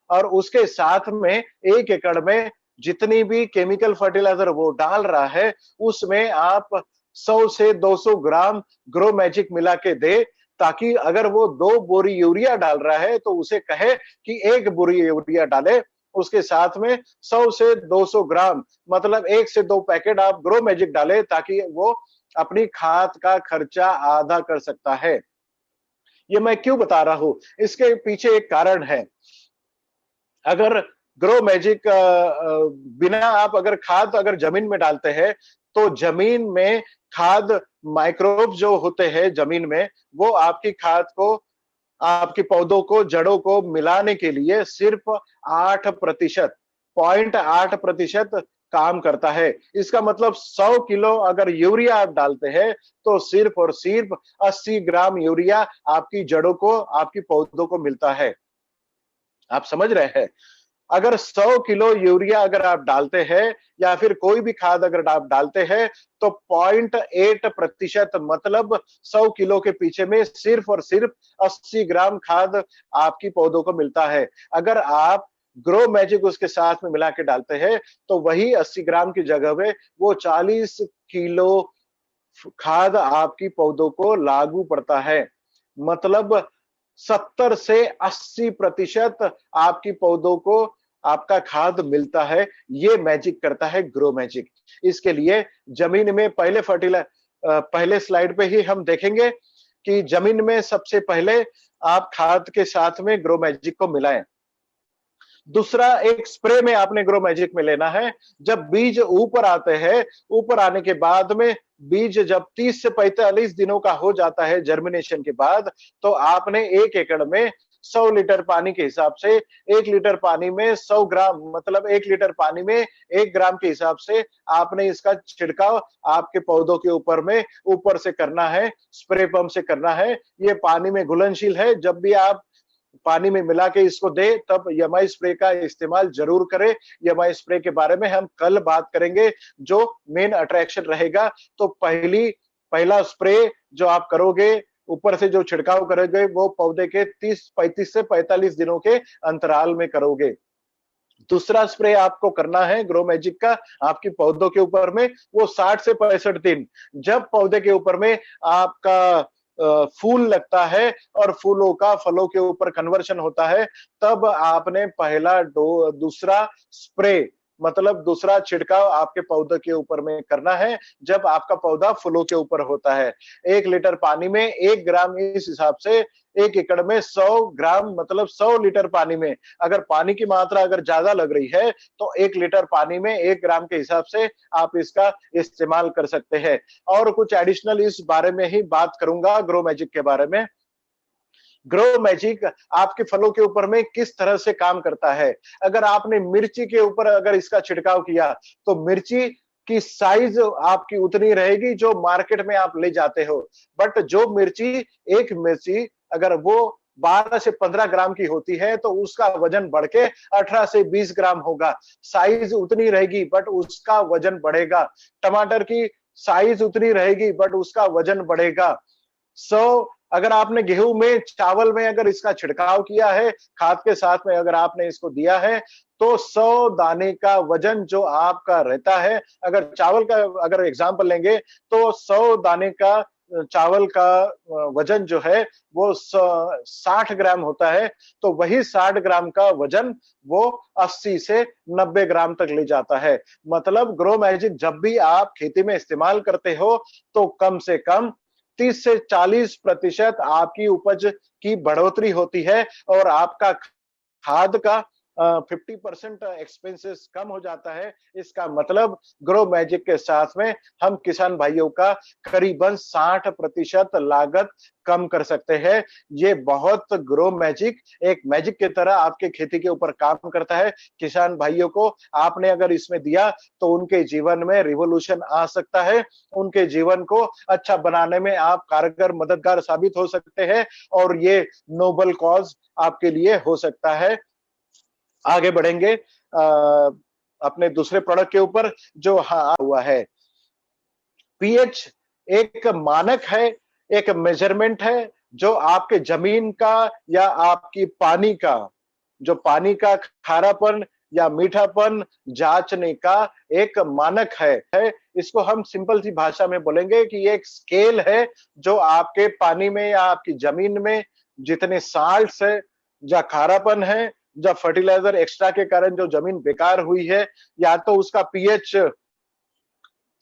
और उसके साथ में 1 एकड़ में जितनी भी केमिकल फर्टिलाइजर वो डाल रहा है उसमें आप 100 से 200 ग्राम ग्रो मैजिक मिला के दे, ताकि अगर वो 2 बोरी यूरिया डाल रहा है तो उसे कहे कि 1 बोरी यूरिया डाले, उसके साथ में 100 से 200 ग्राम मतलब 1 से 2 पैकेट आप ग्रो मैजिक डाले, ताकि वो अपनी खाद का खर्चा आधा कर सकता है। ये मैं क्यों बता रहा हूं, इसके पीछे एक कारण है। अगर ग्रो मैजिक बिना आप अगर खाद अगर जमीन में डालते हैं तो जमीन में खाद माइक्रोब जो होते हैं जमीन में, वो आपकी खाद को, आपके पौधों को, जड़ों को मिलाने के लिए सिर्फ 8%, 0.8% काम करता है। इसका मतलब 100 किलो अगर यूरिया आप डालते हैं तो सिर्फ और सिर्फ 80 ग्राम यूरिया आपकी जड़ों को, आपकी पौधों को मिलता है। आप समझ रहे हैं? अगर 100 किलो यूरिया अगर आप डालते हैं या फिर कोई भी खाद अगर आप डालते हैं तो 0.8% मतलब 100 किलो के पीछे में सिर्फ और सिर्फ 80 ग्राम खाद आपकी पौधों को मिलता है। अगर आप ग्रो मैजिक उसके साथ में मिला के डालते हैं तो वही 80 ग्राम की जगह में वो 40 किलो खाद आपकी पौधों को लागू पड़ता है। मतलब 70 से 80% आपकी पौधों को आपका खाद मिलता है। ये मैजिक करता है ग्रो मैजिक। इसके लिए जमीन में पहले स्लाइड पे ही हम देखेंगे कि जमीन में सबसे पहले आप खाद के साथ में ग्रो मैजिक को मिलाएं। दूसरा, एक स्प्रे में आपने ग्रो मैजिक में लेना है। जब बीज ऊपर आते हैं, ऊपर आने के बाद में बीज जब 30 से 45 दिनों का हो जाता है जर्मिनेशन के बाद, तो आपने 1 एकड़ में 100 लीटर पानी के हिसाब से 1 लीटर पानी में 100 ग्राम, मतलब 1 लीटर पानी में 1 ग्राम के हिसाब से आपने इसका छिड़काव आपके पौधों के ऊपर में ऊपर से करना है, स्प्रे पंप से करना है। ये पानी में घुलनशील है। जब भी आप पानी में मिला के इसको दे, तब यमाई स्प्रे का इस्तेमाल जरूर करें। यमाई स्प्रे के बारे में हम कल बात करेंगे, जो मेन अट्रैक्शन रहेगा। तो पहला स्प्रे जो आप करोगे, ऊपर से जो छिड़काव करोगे, वो पौधे के 35 से 45 दिनों के अंतराल में करोगे। दूसरा स्प्रे आपको करना है ग्रो मैजिक का आपके पौधों के ऊपर में, वो 60 से 65 दिन, जब पौधे के ऊपर में आपका फूल लगता है और फूलों का फलों के ऊपर कन्वर्शन होता है, तब आपने दूसरा स्प्रे, मतलब दूसरा छिड़काव आपके पौधे के ऊपर में करना है, जब आपका पौधा फूलों के ऊपर होता है। 1 लीटर पानी में 1 ग्राम, इस हिसाब से 1 एकड़ में 100 ग्राम, मतलब 100 लीटर पानी में अगर पानी की मात्रा अगर ज्यादा लग रही है, तो 1 लीटर पानी में 1 ग्राम के हिसाब से आप इसका इस्तेमाल कर सकते हैं। और कुछ एडिशनल इस बारे में ही बात करूंगा, ग्रो मैजिक के बारे में। ग्रो मैजिक आपके फलों के ऊपर में किस तरह से काम करता है। अगर आपने मिर्ची के ऊपर अगर इसका छिड़काव किया, तो मिर्ची की साइज आपकी उतनी रहेगी जो मार्केट में आप ले जाते हो। बट जो एक मिर्ची अगर वो 12 से 15 ग्राम की होती है, तो उसका वजन बढ़ के 18 से 20 ग्राम होगा। साइज उतनी रहेगी बट उसका वजन बढ़ेगा। टमाटर की साइज उतनी रहेगी बट उसका वजन बढ़ेगा। अगर आपने गेहूं में, चावल में अगर इसका छिड़काव किया है, खाद के साथ में अगर आपने इसको दिया है, तो 100 दाने का वजन जो आपका रहता है, अगर चावल का अगर एग्जांपल लेंगे, तो 100 दाने का चावल का वजन जो है वो 60 ग्राम होता है, तो वही 60 ग्राम का वजन वो 80 से 90 ग्राम तक ले जाता है। मतलब ग्रो मैजिक जब भी आप खेती में इस्तेमाल करते हो, तो कम से कम 30 से 40% आपकी उपज की बढ़ोतरी होती है और आपका खाद का 50% एक्सपेंसेस कम हो जाता है। इसका मतलब ग्रो मैजिक के साथ में हम किसान भाइयों का करीबन 60% लागत कम कर सकते हैं। ये बहुत ग्रो मैजिक एक मैजिक की तरह आपके खेती के ऊपर काम करता है। किसान भाइयों को आपने अगर इसमें दिया, तो उनके जीवन में रिवॉल्यूशन आ सकता है। उनके जीवन को अच्छा बनाने में आप कारगर मददगार साबित हो सकते हैं और ये नोबल कॉज आपके लिए हो सकता है। आगे बढ़ेंगे अपने दूसरे प्रोडक्ट के ऊपर जो हुआ है। पीएच एक मानक है, एक मेजरमेंट है, जो आपके जमीन का या आपकी पानी का खारापन या मीठापन जांचने का एक मानक है। इसको हम सिंपल सी भाषा में बोलेंगे कि ये एक स्केल है, जो आपके पानी में या आपकी जमीन में जितने साल्ट्स है या खारापन है, जब फर्टिलाइजर एक्स्ट्रा के कारण जो जमीन बेकार हुई है, या तो उसका पीएच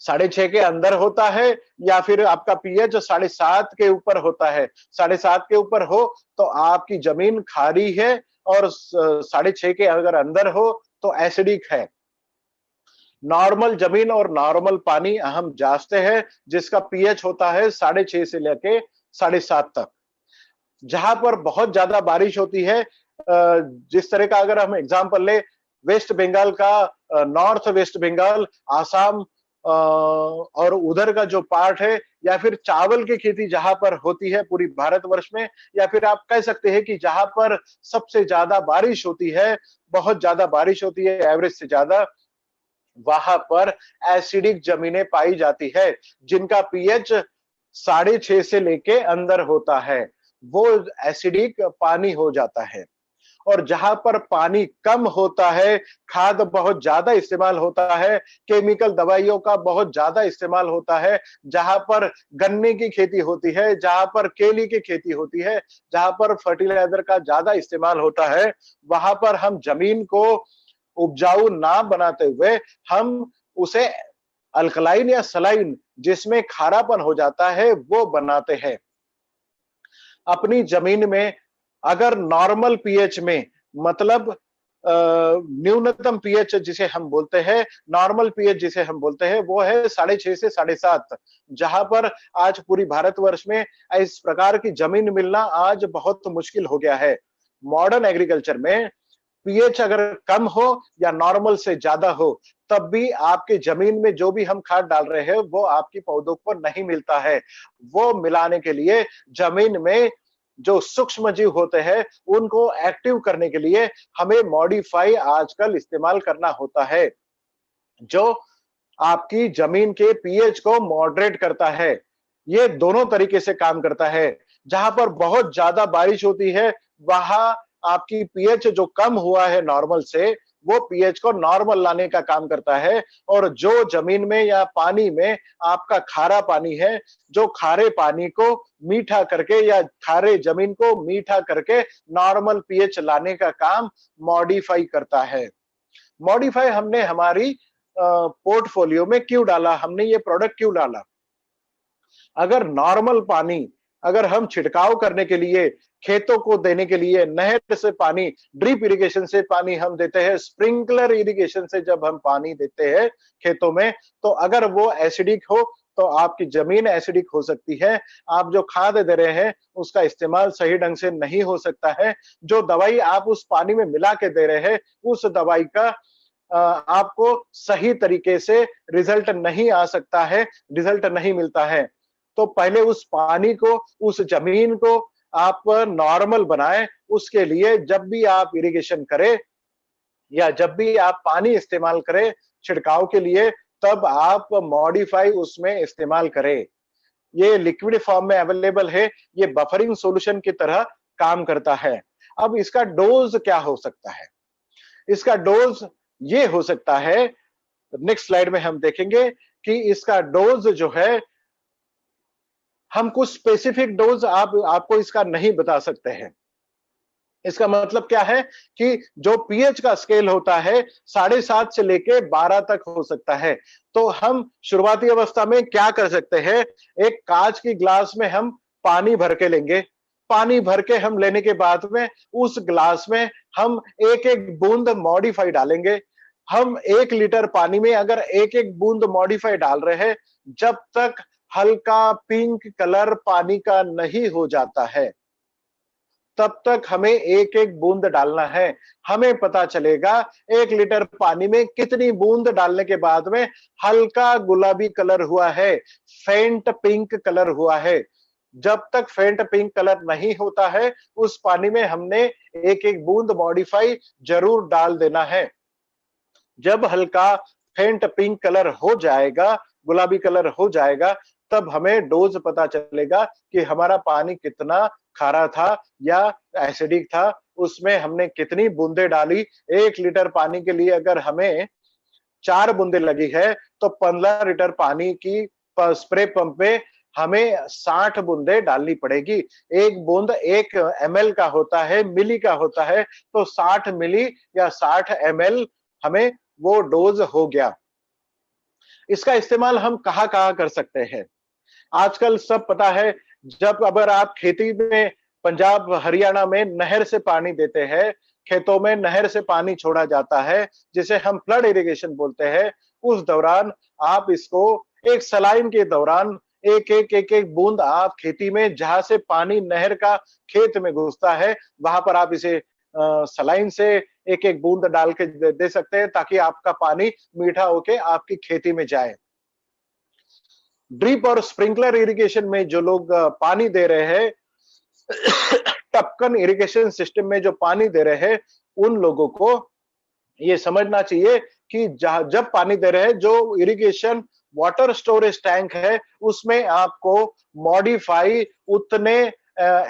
6.5 के अंदर होता है, या फिर आपका पीएच 7.5 के ऊपर होता है। 7.5 के ऊपर हो तो आपकी जमीन खारी है, और 6.5 के अगर अंदर हो तो एसिडिक है। नॉर्मल जमीन और नॉर्मल पानी हम जांचते हैं, जिसका पीएच होता है 6.5 से लेके 7.5 तक। जहां पर बहुत ज्यादा बारिश होती है, जिस तरह का अगर हम एग्जांपल ले, वेस्ट बंगाल का, नॉर्थ वेस्ट बंगाल, आसाम और उधर का जो पार्ट है, या फिर चावल की खेती जहां पर होती है पूरी भारतवर्ष में, या फिर आप कह सकते हैं कि जहां पर सबसे ज्यादा बारिश होती है, बहुत ज्यादा बारिश होती है एवरेज से ज्यादा, वहां पर एसिडिक जमीनें पाई जाती है, जिनका पीएच 6.5 से लेके अंदर होता है, वो एसिडिक पानी हो जाता है। और जहां पर पानी कम होता है, खाद बहुत ज्यादा इस्तेमाल होता है, केमिकल दवाइयों का बहुत ज्यादा इस्तेमाल होता है, जहां पर गन्ने की खेती होती है, जहां पर केली की खेती होती है, जहां पर फर्टिलाइजर का ज्यादा इस्तेमाल होता है, वहां पर हम जमीन को उपजाऊ ना बनाते हुए हम उसे अल्कलाइन या सलाइन, जिसमें खारापन हो जाता है, वो बनाते हैं। अपनी जमीन में अगर नॉर्मल पीएच में, मतलब न्यूनतम पीएच जिसे हम बोलते हैं, नॉर्मल पीएच जिसे हम बोलते हैं, वो है 6.5 से 7.5, जहां पर आज पूरी भारतवर्ष में इस प्रकार की जमीन मिलना आज बहुत मुश्किल हो गया है। मॉडर्न एग्रीकल्चर में पीएच अगर कम हो या नॉर्मल से ज्यादा हो, तब भी आपके जमीन में जो भी हम खाद डाल रहे हैं वो आपकी पौधों को नहीं मिलता है। वो मिलाने के लिए जमीन में जो सूक्ष्म जीव होते हैं उनको एक्टिव करने के लिए हमें मॉडिफाई आजकल इस्तेमाल करना होता है, जो आपकी जमीन के पीएच को मॉडरेट करता है। ये दोनों तरीके से काम करता है। जहां पर बहुत ज्यादा बारिश होती है, वहां आपकी पीएच जो कम हुआ है नॉर्मल से, वो पीएच को नॉर्मल लाने का काम करता है। और जो जमीन में या पानी में आपका खारा पानी है, जो खारे पानी को मीठा करके या खारे जमीन को मीठा करके नॉर्मल पीएच लाने का काम मॉडिफाई करता है। मॉडिफाई हमने हमारी पोर्टफोलियो में क्यों डाला, हमने ये प्रोडक्ट क्यों डाला? अगर नॉर्मल पानी अगर हम छिड़काव करने के लिए, खेतों को देने के लिए नहर से पानी, ड्रिप इरिगेशन से पानी हम देते हैं, स्प्रिंकलर इरिगेशन से जब हम पानी देते हैं खेतों में, तो अगर वो एसिडिक हो तो आपकी जमीन एसिडिक हो सकती है। आप जो खाद दे रहे हैं उसका इस्तेमाल सही ढंग से नहीं हो सकता है। जो दवाई आप उस पानी में मिला के दे रहे हैं, उस दवाई का आपको सही तरीके से रिजल्ट नहीं आ सकता है, रिजल्ट नहीं मिलता है। तो पहले उस पानी को, उस जमीन को आप नॉर्मल बनाएं। उसके लिए जब भी आप इरिगेशन करें या जब भी आप पानी इस्तेमाल करें छिड़काव के लिए, तब आप मॉडिफाई उसमें इस्तेमाल करें। ये लिक्विड फॉर्म में अवेलेबल है, ये बफरिंग सॉल्यूशन की तरह काम करता है। अब इसका डोज क्या हो सकता है? इसका डोज ये हो सकता है, नेक्स्ट स्लाइड में हम देखेंगे कि इसका डोज जो है, हम कुछ स्पेसिफिक डोज आपको इसका नहीं बता सकते हैं। इसका मतलब क्या है कि जो पीएच का स्केल होता है 7.5 से लेके 12 तक हो सकता है। तो हम शुरुआती अवस्था में क्या कर सकते हैं, एक कांच की ग्लास में हम पानी भर के लेंगे। पानी भर के हम लेने के बाद में उस ग्लास में हम एक एक बूंद मॉडिफाई डालेंगे। हम 1 लीटर पानी में अगर एक एक बूंद मॉडिफाई डाल रहे हैं, जब तक हल्का पिंक कलर पानी का नहीं हो जाता है, तब तक हमें एक एक बूंद डालना है। हमें पता चलेगा 1 लीटर पानी में कितनी बूंद डालने के बाद में हल्का गुलाबी कलर हुआ है, फेंट पिंक कलर हुआ है। जब तक फेंट पिंक कलर नहीं होता है, उस पानी में हमने एक एक बूंद मॉडिफाई जरूर डाल देना है। जब हल्का फेंट पिंक कलर हो जाएगा, गुलाबी कलर हो जाएगा, तब हमें डोज पता चलेगा कि हमारा पानी कितना खारा था या एसिडिक था, उसमें हमने कितनी बूंदे डाली। 1 लीटर पानी के लिए अगर हमें 4 बूंदे लगी है, तो 15 लीटर पानी की स्प्रे पंप में हमें 60 बूंदे डालनी पड़ेगी। एक बूंद 1 ml का होता है, मिली का होता है, तो 60 मिली या 60 ml हमें वो डोज हो गया। इसका इस्तेमाल हम कहाँ-कहाँ कर सकते हैं? आजकल सब पता है, जब अगर आप खेती में पंजाब हरियाणा में नहर से पानी देते हैं, खेतों में नहर से पानी छोड़ा जाता है, जिसे हम फ्लड इरिगेशन बोलते हैं, उस दौरान आप इसको एक सलाइन के दौरान एक एक बूंद आप खेती में, जहां से पानी नहर का खेत में घुसता है, वहां पर आप इसे सलाइन से एक एक बूंद डाल के दे सकते हैं, ताकि आपका पानी मीठा होके आपकी खेती में जाए। ड्रिप और स्प्रिंकलर इरिगेशन में जो लोग पानी दे रहे हैं, टपकन इरिगेशन सिस्टम में जो पानी दे रहे हैं, उन लोगों को ये समझना चाहिए कि जब पानी दे रहे हैं, जो इरिगेशन वाटर स्टोरेज टैंक है, उसमें आपको मॉडिफाई उतने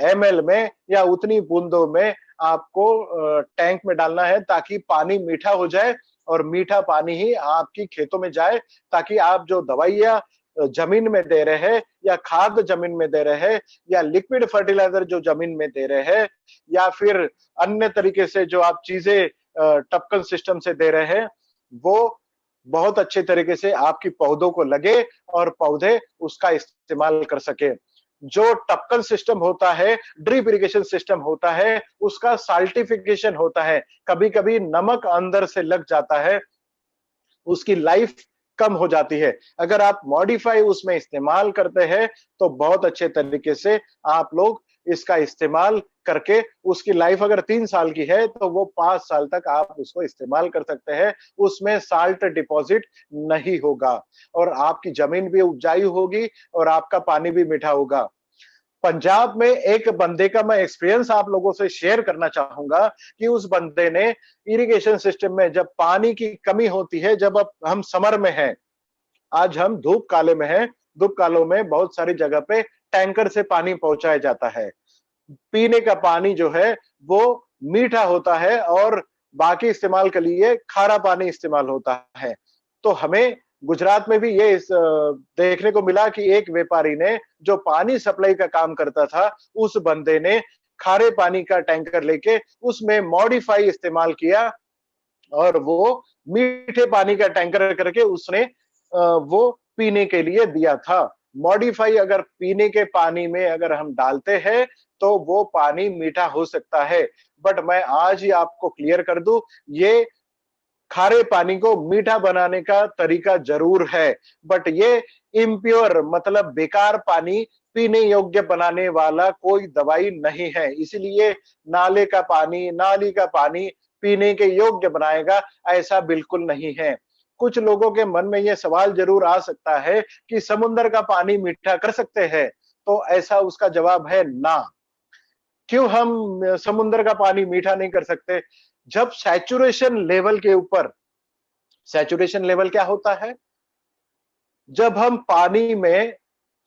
ml में या उतनी बूंदों में आपको टैंक में डालना है, ताकि पानी मीठा हो जाए और मीठा पानी ही आपकी खेतों में जाए, ताकि आप जो दवाइयां जमीन में दे रहे हैं या खाद जमीन में दे रहे हैं या लिक्विड फर्टिलाइजर जो जमीन में दे रहे हैं या फिर अन्य तरीके से जो आप चीजें टपकन सिस्टम से दे रहे हैं, वो बहुत अच्छे तरीके से आपकी पौधों को लगे और पौधे उसका इस्तेमाल कर सके। जो टपकन सिस्टम होता है, ड्रिप इरिगेशन सिस्टम होता है, उसका साल्टिफिकेशन होता है। कभी कभी नमक अंदर से लग जाता है, उसकी लाइफ कम हो जाती है। अगर आप मॉडिफाई उसमें इस्तेमाल करते हैं तो बहुत अच्छे तरीके से आप लोग इसका इस्तेमाल करके उसकी लाइफ अगर 3 साल की है तो वो 5 साल तक आप उसको इस्तेमाल कर सकते हैं। उसमें साल्ट डिपॉजिट नहीं होगा और आपकी जमीन भी उपजाऊ होगी और आपका पानी भी मीठा होगा। पंजाब में एक बंदे का मैं एक्सपीरियंस आप लोगों से शेयर करना चाहूंगा कि उस बंदे ने इरिगेशन सिस्टम में जब पानी की कमी होती है, जब अब हम समर में हैं, आज हम धूप काले में हैं, धूप कालों में बहुत सारी जगह पे टैंकर से पानी पहुंचाया जाता है। पीने का पानी जो है वो मीठा होता है और बाकी इस्तेमाल के लिए खारा पानी इस्तेमाल होता है। तो हमें गुजरात में भी ये देखने को मिला कि एक व्यापारी ने जो पानी सप्लाई का काम करता था, उस बंदे ने खारे पानी का टैंकर लेके उसमें मॉडिफाई इस्तेमाल किया और वो मीठे पानी का टैंकर करके उसने वो पीने के लिए दिया था। मॉडिफाई अगर पीने के पानी में अगर हम डालते हैं तो वो पानी मीठा हो सकता है। बट मैं आज ही आपको क्लियर कर दूं, ये खारे पानी को मीठा बनाने का तरीका जरूर है, बट ये इम्प्योर मतलब बेकार पानी पीने योग्य बनाने वाला कोई दवाई नहीं है। इसलिए नाले का पानी, नाली का पानी पीने के योग्य बनाएगा, ऐसा बिल्कुल नहीं है। कुछ लोगों के मन में यह सवाल जरूर आ सकता है कि समुद्र का पानी मीठा कर सकते हैं, तो ऐसा उसका जवाब है ना। क्यों हम समुद्र का पानी मीठा नहीं कर सकते? जब सैचुरेशन लेवल के ऊपर, सैचुरेशन लेवल क्या होता है? जब हम पानी में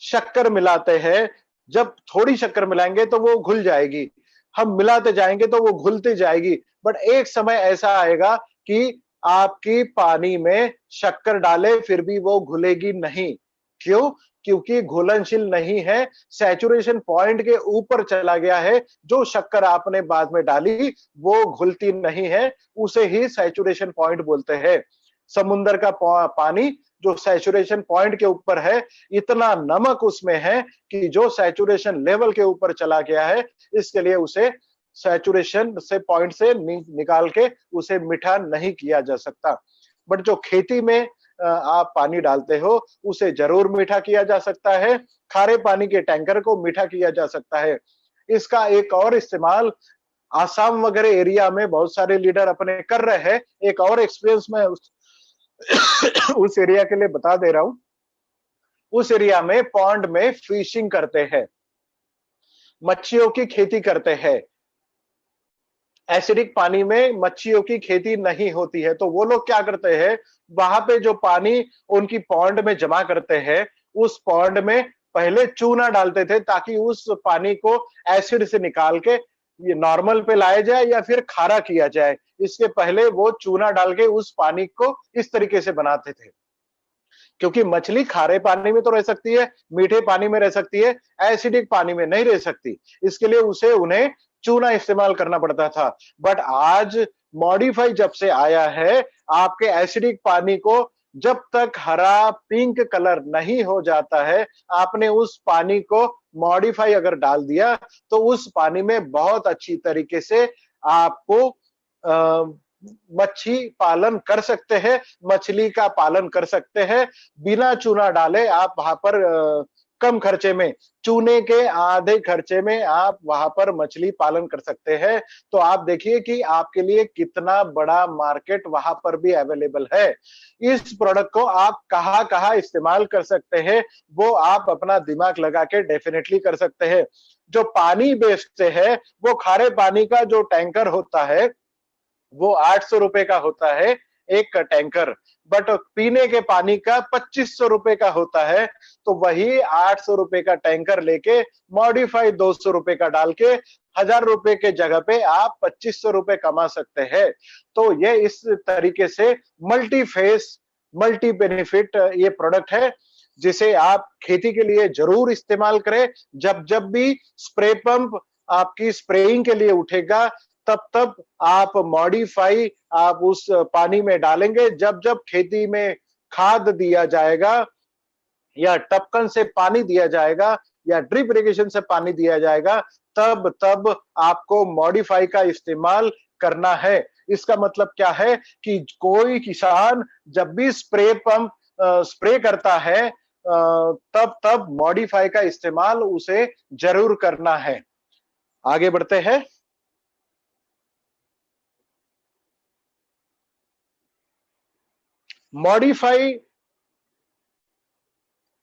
शक्कर मिलाते हैं, जब थोड़ी शक्कर मिलाएंगे तो वो घुल जाएगी, हम मिलाते जाएंगे तो वो घुलती जाएगी। बट एक समय ऐसा आएगा कि आपकी पानी में शक्कर डाले फिर भी वो घुलेगी नहीं। क्यों? क्योंकि घुलनशील नहीं है, सैचुरेशन पॉइंट के ऊपर चला गया है। जो शक्कर आपने बाद में डाली वो घुलती नहीं है, उसे ही सैचुरेशन पॉइंट बोलते हैं। समुद्र का पानी जो सैचुरेशन पॉइंट के ऊपर है, इतना नमक उसमें है कि जो सैचुरेशन लेवल के ऊपर चला गया है, इसके लिए उसे सैचुरेशन से पॉइंट से निकाल के उसे मीठा नहीं किया जा सकता। बट जो खेती में आप पानी डालते हो उसे जरूर मीठा किया जा सकता है। खारे पानी के टैंकर को मीठा किया जा सकता है। इसका एक और इस्तेमाल आसाम वगैरह एरिया में बहुत सारे लीडर अपने कर रहे हैं। एक और एक्सपीरियंस में उस एरिया के लिए बता दे रहा हूं। उस एरिया में पॉन्ड में फिशिंग करते हैं, मच्छियों की खेती करते हैं। एसिडिक पानी में मच्छियों की खेती नहीं होती है, तो वो लोग क्या करते हैं, वहां पे जो पानी उनकी पॉन्ड में जमा करते हैं, उस पॉन्ड में पहले चूना डालते थे ताकि उस पानी को एसिड से निकाल के ये नॉर्मल पे लाया जाए या फिर खारा किया जाए। इसके पहले वो चूना डाल के उस पानी को इस तरीके से बनाते थे, क्योंकि मछली खारे पानी में तो रह सकती है, मीठे पानी में रह सकती है, एसिडिक पानी में नहीं रह सकती। इसके लिए उसे उन्हें चूना इस्तेमाल करना पड़ता था। बट आज मॉडिफाई जब से आया है, आपके एसिडिक पानी को जब तक हरा पिंक कलर नहीं हो जाता है, आपने उस पानी को मॉडिफाई अगर डाल दिया तो उस पानी में बहुत अच्छी तरीके से आपको मच्छी पालन कर सकते हैं, मछली का पालन कर सकते हैं। बिना चूना डाले आप वहां पर कम खर्चे में, चूने के आधे खर्चे में आप वहां पर मछली पालन कर सकते हैं। तो आप देखिए कि आपके लिए कितना बड़ा मार्केट वहां पर भी अवेलेबल है। इस प्रोडक्ट को आप कहां कहां इस्तेमाल कर सकते हैं, वो आप अपना दिमाग लगा के डेफिनेटली कर सकते हैं। जो पानी बेचते हैं, वो खारे पानी का जो टैंकर होता है वो 800 रुपए का होता है एक टैंकर, बट पीने के पानी का 2500 रुपए का होता है। तो वही 800 रुपए का टैंकर लेके मॉडिफाई 200 रुपए का डाल के 1000 रुपए के जगह पे आप 2500 रुपए कमा सकते हैं। तो ये इस तरीके से मल्टी फेस, मल्टी बेनिफिट ये प्रोडक्ट है, जिसे आप खेती के लिए जरूर इस्तेमाल करें। जब जब भी स्प्रे पंप आपकी स्प्रेइंग के लिए उठेगा, तब तब आप मॉडिफाई आप उस पानी में डालेंगे। जब जब खेती में खाद दिया जाएगा या टपकन से पानी दिया जाएगा या ड्रिप इरिगेशन से पानी दिया जाएगा, तब तब आपको मॉडिफाई का इस्तेमाल करना है। इसका मतलब क्या है कि कोई किसान जब भी स्प्रे पंप स्प्रे करता है, तब तब मॉडिफाई का इस्तेमाल उसे जरूर करना है। आगे बढ़ते हैं। मॉडिफाई,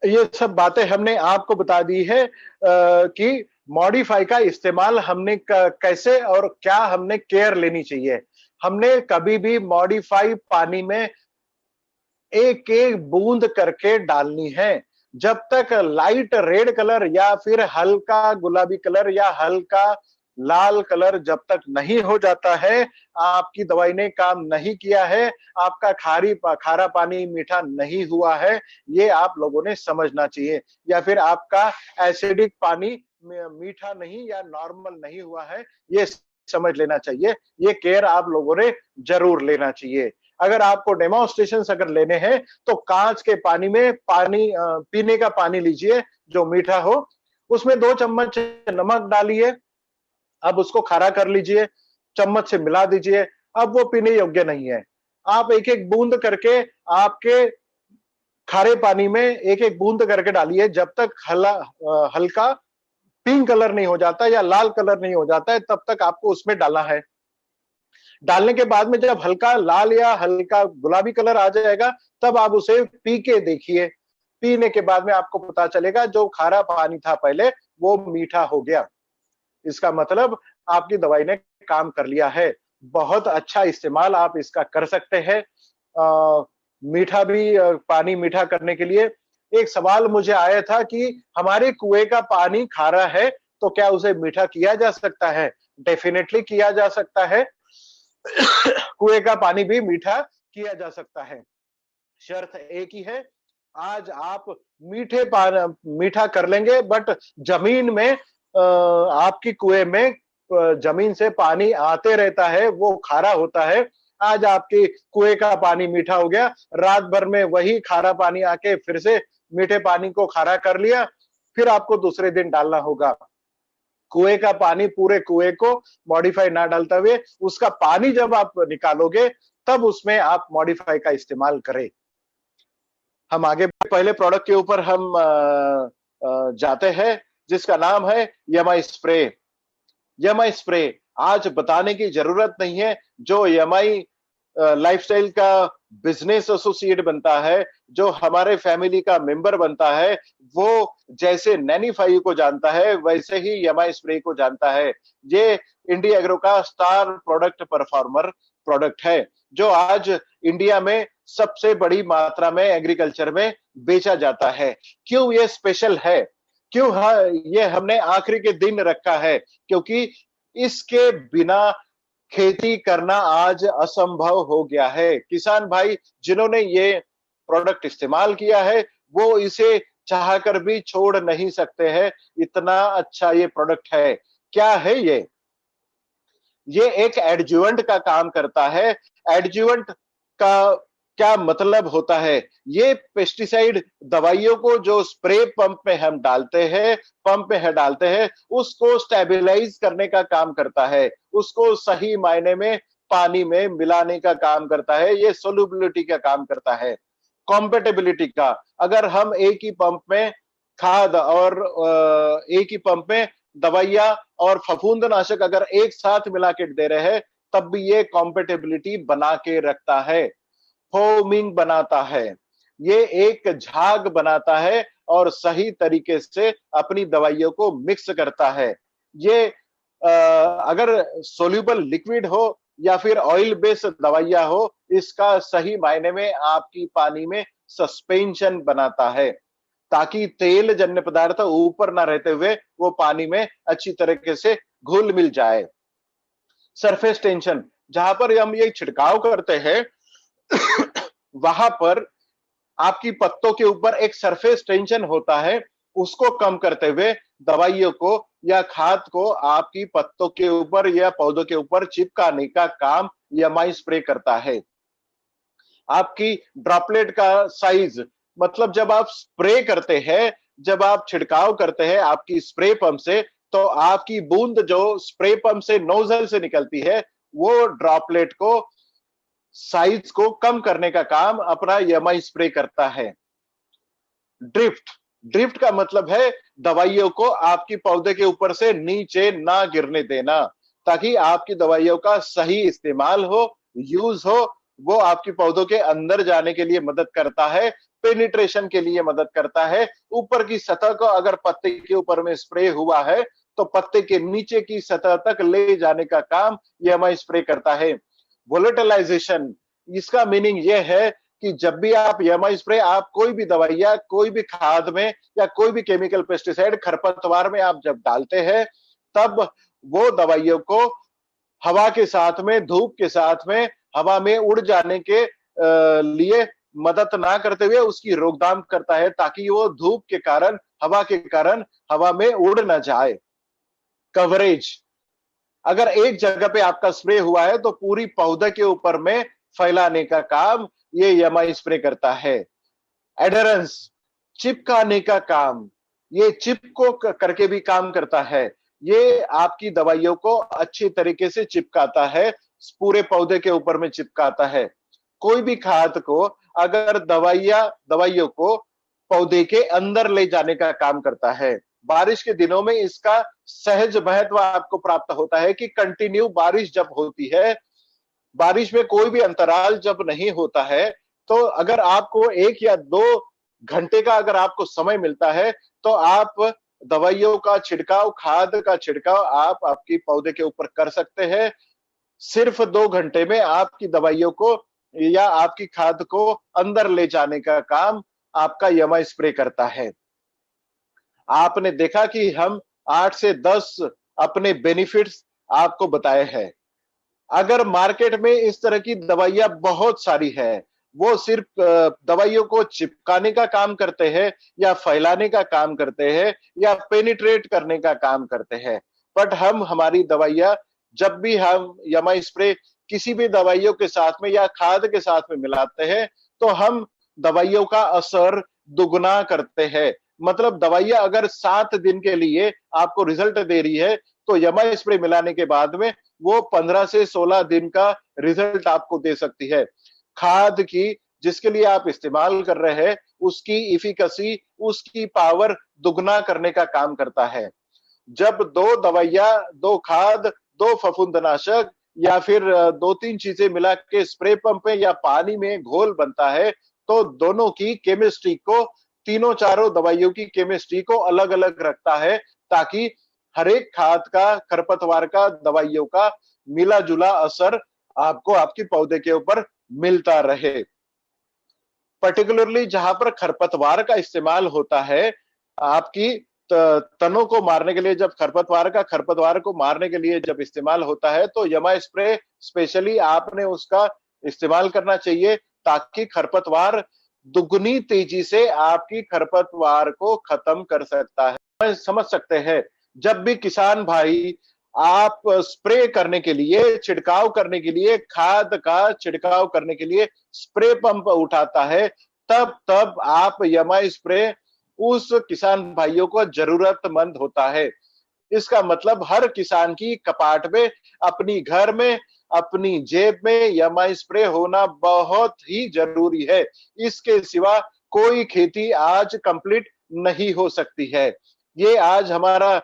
ये सब बातें हमने आपको बता दी है कि मॉडिफाई का इस्तेमाल हमने कैसे और क्या हमने केयर लेनी चाहिए। हमने कभी भी मॉडिफाई पानी में एक एक बूंद करके डालनी है। जब तक लाइट रेड कलर या फिर हल्का गुलाबी कलर या हल्का लाल कलर जब तक नहीं हो जाता है, आपकी दवाई ने काम नहीं किया है, आपका खारा पानी मीठा नहीं हुआ है, ये आप लोगों ने समझना चाहिए। या फिर आपका एसिडिक पानी मीठा नहीं या नॉर्मल नहीं हुआ है, ये समझ लेना चाहिए। ये केयर आप लोगों ने जरूर लेना चाहिए। अगर आपको डेमोन्स्ट्रेशन अगर लेने हैं तो कांच के पानी में पीने का पानी लीजिए जो मीठा हो, उसमें 2 चम्मच नमक डालिए, अब उसको खारा कर लीजिए, चम्मच से मिला दीजिए, अब वो पीने योग्य नहीं है। आप एक एक बूंद करके आपके खारे पानी में एक एक बूंद करके डालिए, जब तक हल्का पिंक कलर नहीं हो जाता या लाल कलर नहीं हो जाता है, तब तक आपको उसमें डालना है। डालने के बाद में जब हल्का लाल या हल्का गुलाबी कलर आ जाएगा, तब आप उसे पी के देखिए। पीने के बाद में आपको पता चलेगा जो खारा पानी था पहले, वो मीठा हो गया। इसका मतलब आपकी दवाई ने काम कर लिया है। बहुत अच्छा इस्तेमाल आप इसका कर सकते हैं। मीठा भी पानी मीठा करने के लिए एक सवाल मुझे आया था कि हमारे कुएं का पानी खारा है, तो क्या उसे मीठा किया जा सकता है? डेफिनेटली किया जा सकता है। कुएं का पानी भी मीठा किया जा सकता है। शर्त एक ही है, आज आप मीठा कर लेंगे, बट जमीन में आपकी कुएं में जमीन से पानी आते रहता है, वो खारा होता है। आज आपके कुएं का पानी मीठा हो गया, रात भर में वही खारा पानी आके फिर से मीठे पानी को खारा कर लिया, फिर आपको दूसरे दिन डालना होगा। कुएं का पानी पूरे कुएं को मॉडिफाई ना डालते हुए उसका पानी जब आप निकालोगे, तब उसमें आप मॉडिफाई का इस्तेमाल करें। हम आगे पहले प्रोडक्ट के ऊपर हम जाते हैं, जिसका नाम है यमाई स्प्रे। यमाई स्प्रे आज बताने की जरूरत नहीं है। जो यमाई लाइफस्टाइल का बिजनेस एसोसिएट बनता है, जो हमारे फैमिली का मेंबर बनता है, वो जैसे नैनी 5 को जानता है, वैसे ही यमाई स्प्रे को जानता है। ये इंडिया एग्रो का स्टार प्रोडक्ट परफॉर्मर प्रोडक्ट है, जो आज इंडिया में सबसे बड़ी मात्रा में एग्रीकल्चर में बेचा जाता है। क्यों ये स्पेशल है? क्यों ये हमने आखिरी के दिन रखा है? क्योंकि इसके बिना खेती करना आज असंभव हो गया है। किसान भाई जिन्होंने ये प्रोडक्ट इस्तेमाल किया है, वो इसे चाहकर भी छोड़ नहीं सकते हैं, इतना अच्छा ये प्रोडक्ट है। क्या है ये? ये एक एडजुवेंट का काम करता है। एडजुवेंट का क्या मतलब होता है? ये पेस्टिसाइड दवाइयों को जो स्प्रे पंप में हम डालते हैं, उसको स्टेबलाइज करने का काम करता है, उसको सही मायने में पानी में मिलाने का काम करता है, ये सोल्युबिलिटी का काम करता है। कॉम्पेटेबिलिटी का, अगर हम एक ही पंप में खाद और एक ही पंप में दवाइयां और फफूंदनाशक अगर एक साथ मिला के दे रहे हैं, तब भी ये कॉम्पेटेबिलिटी बना के रखता है, फोमिंग बनाता है, ये एक झाग बनाता है और सही तरीके से अपनी दवाइयों को मिक्स करता है। ये अगर सोल्यूबल लिक्विड हो या फिर ऑयल बेस्ड दवाइयां हो, इसका सही मायने में आपकी पानी में सस्पेंशन बनाता है, ताकि तेल जन्य पदार्थ ऊपर ना रहते हुए वो पानी में अच्छी तरीके से घुल मिल जाए। सरफेस टेंशन, जहां पर हम ये छिड़काव करते हैं वहां पर आपकी पत्तों के ऊपर एक सरफेस टेंशन होता है, उसको कम करते हुए दवाइयों को या खाद को आपकी पत्तों के ऊपर या पौधों के ऊपर चिपकाने का काम यमाई स्प्रे करता है। आपकी ड्रॉपलेट का साइज, मतलब जब आप स्प्रे करते हैं जब आप छिड़काव करते हैं आपकी स्प्रे पंप से, तो आपकी बूंद जो स्प्रे पंप से नोजल से निकलती है, वो ड्रॉपलेट को साइज को कम करने का काम अपना यमाई स्प्रे करता है। ड्रिफ्ट, ड्रिफ्ट का मतलब है दवाइयों को आपकी पौधे के ऊपर से नीचे ना गिरने देना, ताकि आपकी दवाइयों का सही इस्तेमाल हो, यूज हो। वो आपकी पौधों के अंदर जाने के लिए मदद करता है, पेनिट्रेशन के लिए मदद करता है। ऊपर की सतह को अगर पत्ते के ऊपर में स्प्रे हुआ है, तो पत्ते के नीचे की सतह तक ले जाने का काम यमाई स्प्रे करता है। वोलेटिलाइजेशन, इसका मीनिंग यह है कि जब भी आप यमाई स्प्रे, आप कोई भी दवाइयां, कोई भी खाद में या कोई भी केमिकल पेस्टिसाइड खरपतवार में आप जब डालते हैं, तब वो दवाइयों को हवा के साथ में, धूप के साथ में, हवा में उड़ जाने के लिए मदद ना करते हुए उसकी रोकथाम करता है, ताकि वो धूप के कारण, हवा के कारण हवा में उड़ ना जाए। कवरेज, अगर एक जगह पे आपका स्प्रे हुआ है तो पूरी पौधे के ऊपर में फैलाने का काम ये यमाई स्प्रे करता है। एडरेंस, चिपकाने का काम, ये चिप को करके भी काम करता है। ये आपकी दवाइयों को अच्छी तरीके से चिपकाता है, पूरे पौधे के ऊपर में चिपकाता है। कोई भी खाद को अगर दवाइयों को पौधे के अंदर ले जाने का काम करता है। बारिश के दिनों में इसका सहज महत्व आपको प्राप्त होता है कि कंटिन्यू बारिश जब होती है, बारिश में कोई भी अंतराल जब नहीं होता है, तो अगर आपको 1 या 2 घंटे का अगर आपको समय मिलता है, तो आप दवाइयों का छिड़काव, खाद का छिड़काव आप आपकी पौधे के ऊपर कर सकते हैं। सिर्फ 2 घंटे में आपकी दवाइयों को या आपकी खाद को अंदर ले जाने का काम आपका यमाई स्प्रे करता है। आपने देखा कि हम 8 से 10 अपने बेनिफिट्स आपको बताए हैं। अगर मार्केट में इस तरह की दवाइयां बहुत सारी है, वो सिर्फ दवाइयों को चिपकाने का काम करते हैं, या फैलाने का काम करते हैं, या पेनिट्रेट करने का काम करते हैं, बट हम हमारी दवाइयां, जब भी हम यमाई स्प्रे किसी भी दवाइयों के साथ में या खाद के साथ में मिलाते हैं, तो हम दवाइयों का असर दुगना करते हैं। मतलब दवाइयां अगर 7 दिन के लिए आपको रिजल्ट दे रही है, तो यमाई स्प्रे मिलाने के बाद में वो 15 से 16 दिन का रिजल्ट आपको दे सकती है। खाद की जिसके लिए आप इस्तेमाल कर रहे हैं, उसकी इफिकेसी, उसकी पावर दुगना करने का काम करता है। जब 2 दवाइयां, 2 खाद, 2 फफूंदनाशक या फिर 2-3 चीजें मिला के स्प्रे पंप में या पानी में घोल बनता है, तो दोनों की केमिस्ट्री को, तीनों चारों दवाइयों की केमिस्ट्री को अलग अलग रखता है, ताकि हर एक खाद का, खरपतवार का, दवाइयों का मिला जुला असर आपको आपके पौधे के ऊपर मिलता रहे। पर्टिकुलरली जहां पर खरपतवार का इस्तेमाल होता है, आपकी तनों को मारने के लिए, जब खरपतवार को मारने के लिए जब इस्तेमाल होता है, तो यमाई स्प्रे स्पेशली आपने उसका इस्तेमाल करना चाहिए, ताकि खरपतवार दुगनी तेजी से आपकी खरपतवार को खत्म कर सकता है। समझ सकते हैं, जब भी किसान भाई आप स्प्रे करने के लिए, छिड़काव करने के लिए, खाद का छिड़काव करने के लिए स्प्रे पंप उठाता है, तब आप यमाई स्प्रे उस किसान भाइयों को जरूरतमंद होता है। इसका मतलब हर किसान की कपाट में, अपनी घर में, अपनी जेब में यमाई स्प्रे होना बहुत ही जरूरी है। इसके सिवा कोई खेती आज कंप्लीट नहीं हो सकती है। ये आज हमारा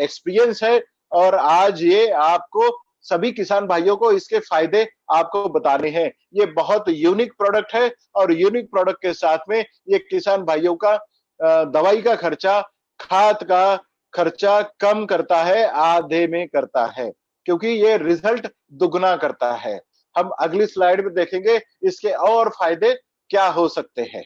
एक्सपीरियंस है, और आज ये आपको, सभी किसान भाइयों को इसके फायदे आपको बताने हैं। ये बहुत यूनिक प्रोडक्ट है, और यूनिक प्रोडक्ट के साथ में ये किसान भाइयों का दवाई का खर्चा, खाद का खर्चा कम करता है, आधे में करता है, क्योंकि ये रिजल्ट दुगना करता है। हम अगली स्लाइड में देखेंगे इसके और फायदे क्या हो सकते हैं।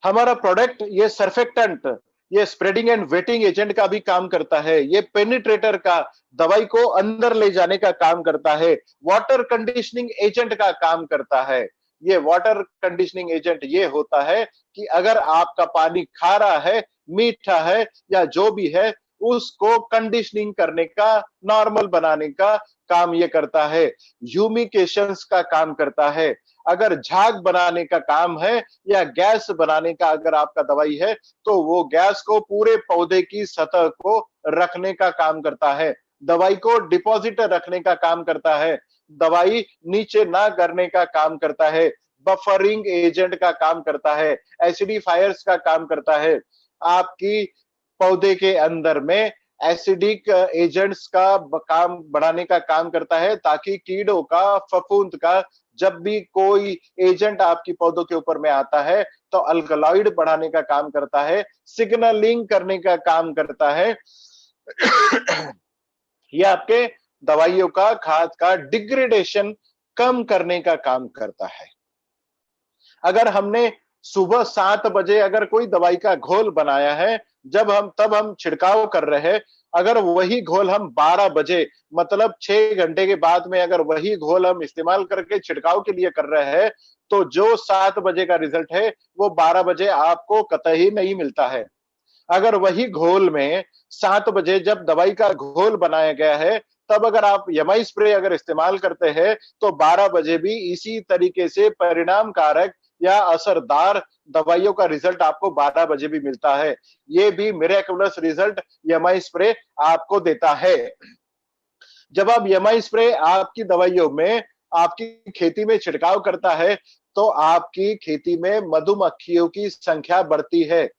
हमारा प्रोडक्ट, ये सर्फेक्टेंट, ये स्प्रेडिंग एंड वेटिंग एजेंट का भी काम करता है। ये पेनिट्रेटर का, दवाई को अंदर ले जाने का काम करता है। वाटर कंडीशनिंग एजेंट का काम करता है। ये वाटर कंडीशनिंग एजेंट ये होता है कि अगर आपका पानी खारा है, मीठा है, या जो भी है, उसको कंडीशनिंग करने का, नॉर्मल बनाने का काम ये करता है। ह्यूमिकेशंस का काम करता है। अगर झाग बनाने का काम है या गैस बनाने का अगर आपका दवाई है, तो वो गैस को पूरे पौधे की सतह को रखने का काम करता है। दवाई को डिपॉजिट रखने का काम करता है। दवाई नीचे ना करने का काम करता है। बफरिंग एजेंट का काम करता है। एसिडिफायर्स का काम करता है। आपकी पौधे के अंदर में एसिडिक एजेंट्स का काम बढ़ाने का काम करता है, ताकि कीड़ों का, फफूंद का जब भी कोई एजेंट आपकी पौधों के ऊपर में आता है तो अल्कलॉइड बढ़ाने का काम करता है, सिग्नलिंग करने का काम करता है। ये आपके दवाइयों का, खाद का डिग्रेडेशन कम करने का काम करता है। अगर हमने सुबह 7 बजे अगर कोई दवाई का घोल बनाया है, तब हम छिड़काव कर रहे हैं, अगर वही घोल हम 12 बजे मतलब 6 घंटे के बाद में अगर वही घोल हम इस्तेमाल करके छिड़काव के लिए कर रहे हैं, तो जो 7 बजे का रिजल्ट है वो 12 बजे आपको कतई नहीं मिलता है। अगर वही घोल में 7 बजे जब दवाई का घोल बनाया गया है, तब अगर आप यमाई स्प्रे अगर इस्तेमाल करते हैं, तो 12 बजे भी इसी तरीके से परिणामकारक या असरदार दवाइयों का रिजल्ट आपको 12 बजे भी मिलता है। ये भी मिरेक्युलस रिजल्ट यमाई स्प्रे आपको देता है। जब आप यमाई स्प्रे आपकी दवाइयों में, आपकी खेती में छिड़काव करता है, तो आपकी खेती में मधुमक्खियों की संख्या बढ़ती है।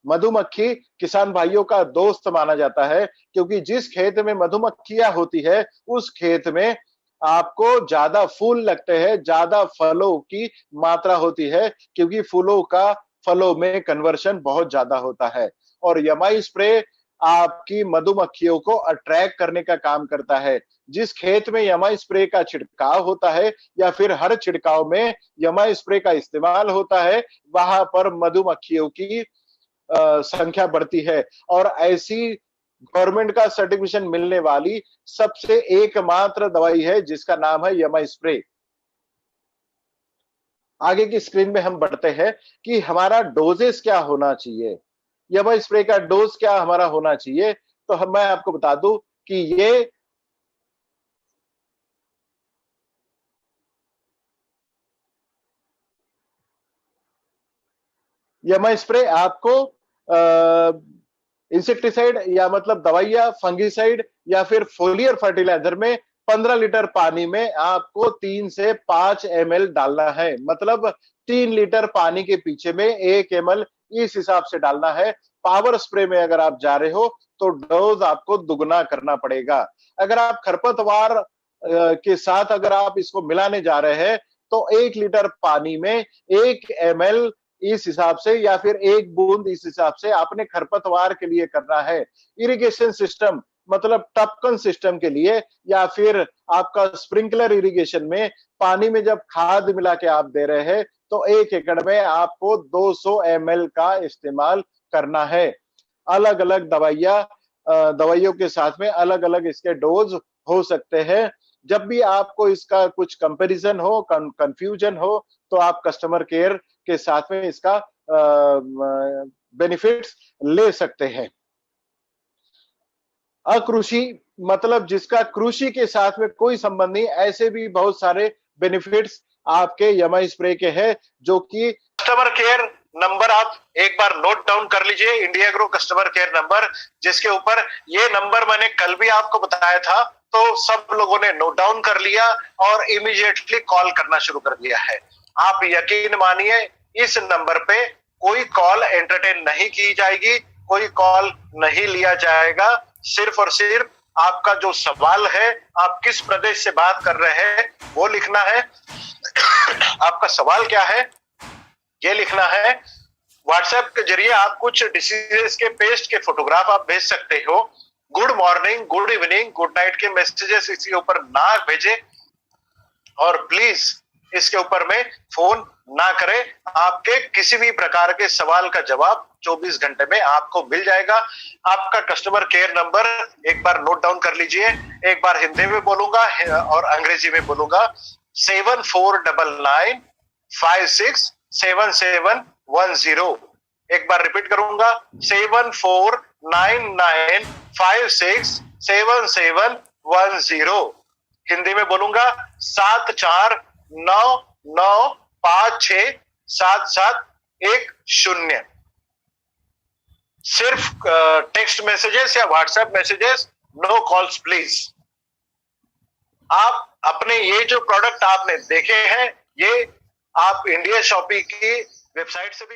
मधुमक्खी किसान भाइयों का दोस्त माना जाता है, क्योंकि जिस खेत में मधुमक्खियां होती है, उस खेत में आपको ज्यादा फूल लगते हैं, ज्यादा फलों की मात्रा होती है, क्योंकि फूलों का फलों में कन्वर्शन बहुत ज्यादा होता है। और यमाई स्प्रे आपकी मधुमक्खियों को अट्रैक्ट करने का काम करता है। जिस खेत में यमाई स्प्रे का छिड़काव होता है या फिर हर छिड़काव में यमाई स्प्रे का इस्तेमाल होता है, वहां पर मधुमक्खियों की संख्या बढ़ती है। और ऐसी गवर्नमेंट का सर्टिफिकेशन मिलने वाली सबसे एकमात्र दवाई है जिसका नाम है यमाई स्प्रे। आगे की स्क्रीन में हम बढ़ते हैं कि हमारा डोजेस क्या होना चाहिए, यमाई स्प्रे का डोज क्या हमारा होना चाहिए। तो मैं आपको बता दूं कि ये यमाई स्प्रे आपको इंसेक्टिसाइड या मतलब दवाइयां, फंगिसाइड या फिर फोलियर फर्टिलाइजर में 15 लीटर पानी में आपको 3 से 5 ml डालना है। मतलब 3 लीटर पानी के पीछे में 1 ml इस हिसाब से डालना है। पावर स्प्रे में अगर आप जा रहे हो तो डोज आपको दुगना करना पड़ेगा। अगर आप खरपतवार के साथ अगर आप इसको मिलाने जा रहे हैं, तो 1 लीटर पानी में 1 ml इस हिसाब से या फिर 1 बूंद इस हिसाब से आपने खरपतवार के लिए करना है। इरिगेशन सिस्टम मतलब टपकन सिस्टम के लिए या फिर आपका स्प्रिंकलर इरिगेशन में पानी में जब खाद मिला के आप दे रहे हैं, तो 1 एकड़ में आपको 200 ml का इस्तेमाल करना है। अलग अलग दवाइयों के साथ में अलग अलग इसके डोज हो सकते हैं। जब भी आपको इसका कुछ कंपैरिजन हो, कंफ्यूजन हो, तो आप कस्टमर केयर के साथ में इसका बेनिफिट्स ले सकते हैं। अकृषि मतलब जिसका कृषि के साथ में कोई संबंध नहीं, ऐसे भी बहुत सारे बेनिफिट्स आपके यमाई स्प्रे के हैं, जो कि कस्टमर केयर नंबर आप एक बार नोट डाउन कर लीजिए, India grow customer care number, जिसके ऊपर ये नंबर मैंने कल भी आपको बताया था, तो सब लोगों ने नोट डाउन कर लिया और इमीडिएटली कॉल करना शुरू कर दिया है। आप यकीन मानिए, इस नंबर पे कोई कॉल एंटरटेन नहीं की जाएगी, कोई कॉल नहीं लिया जाएगा। सिर्फ और सिर्फ आपका जो सवाल है, आप किस प्रदेश से बात कर रहे हैं वो लिखना है। आपका सवाल क्या है ये लिखना है। व्हाट्सएप के जरिए आप कुछ डिसीजेस के पेस्ट के फोटोग्राफ आप भेज सकते हो। Good morning, good evening, good night के मैसेजेस इसके ऊपर ना भेजें और प्लीज इसके ऊपर में फोन ना करें। आपके किसी भी प्रकार के सवाल का जवाब 24 घंटे में आपको मिल जाएगा। आपका कस्टमर केयर नंबर एक बार नोट डाउन कर लीजिए, एक बार हिंदी में बोलूंगा और अंग्रेजी में बोलूंगा। 7499567710। एक बार रिपीट करूंगा, 7499567710। 7499567710। हिंदी में बोलूंगा 7499567710। सिर्फ टेक्स्ट मैसेजेस या WhatsApp messages, no calls please. आप अपने ये जो प्रोडक्ट आपने देखे हैं, ये आप इंडिया शॉपी की वेबसाइट से भी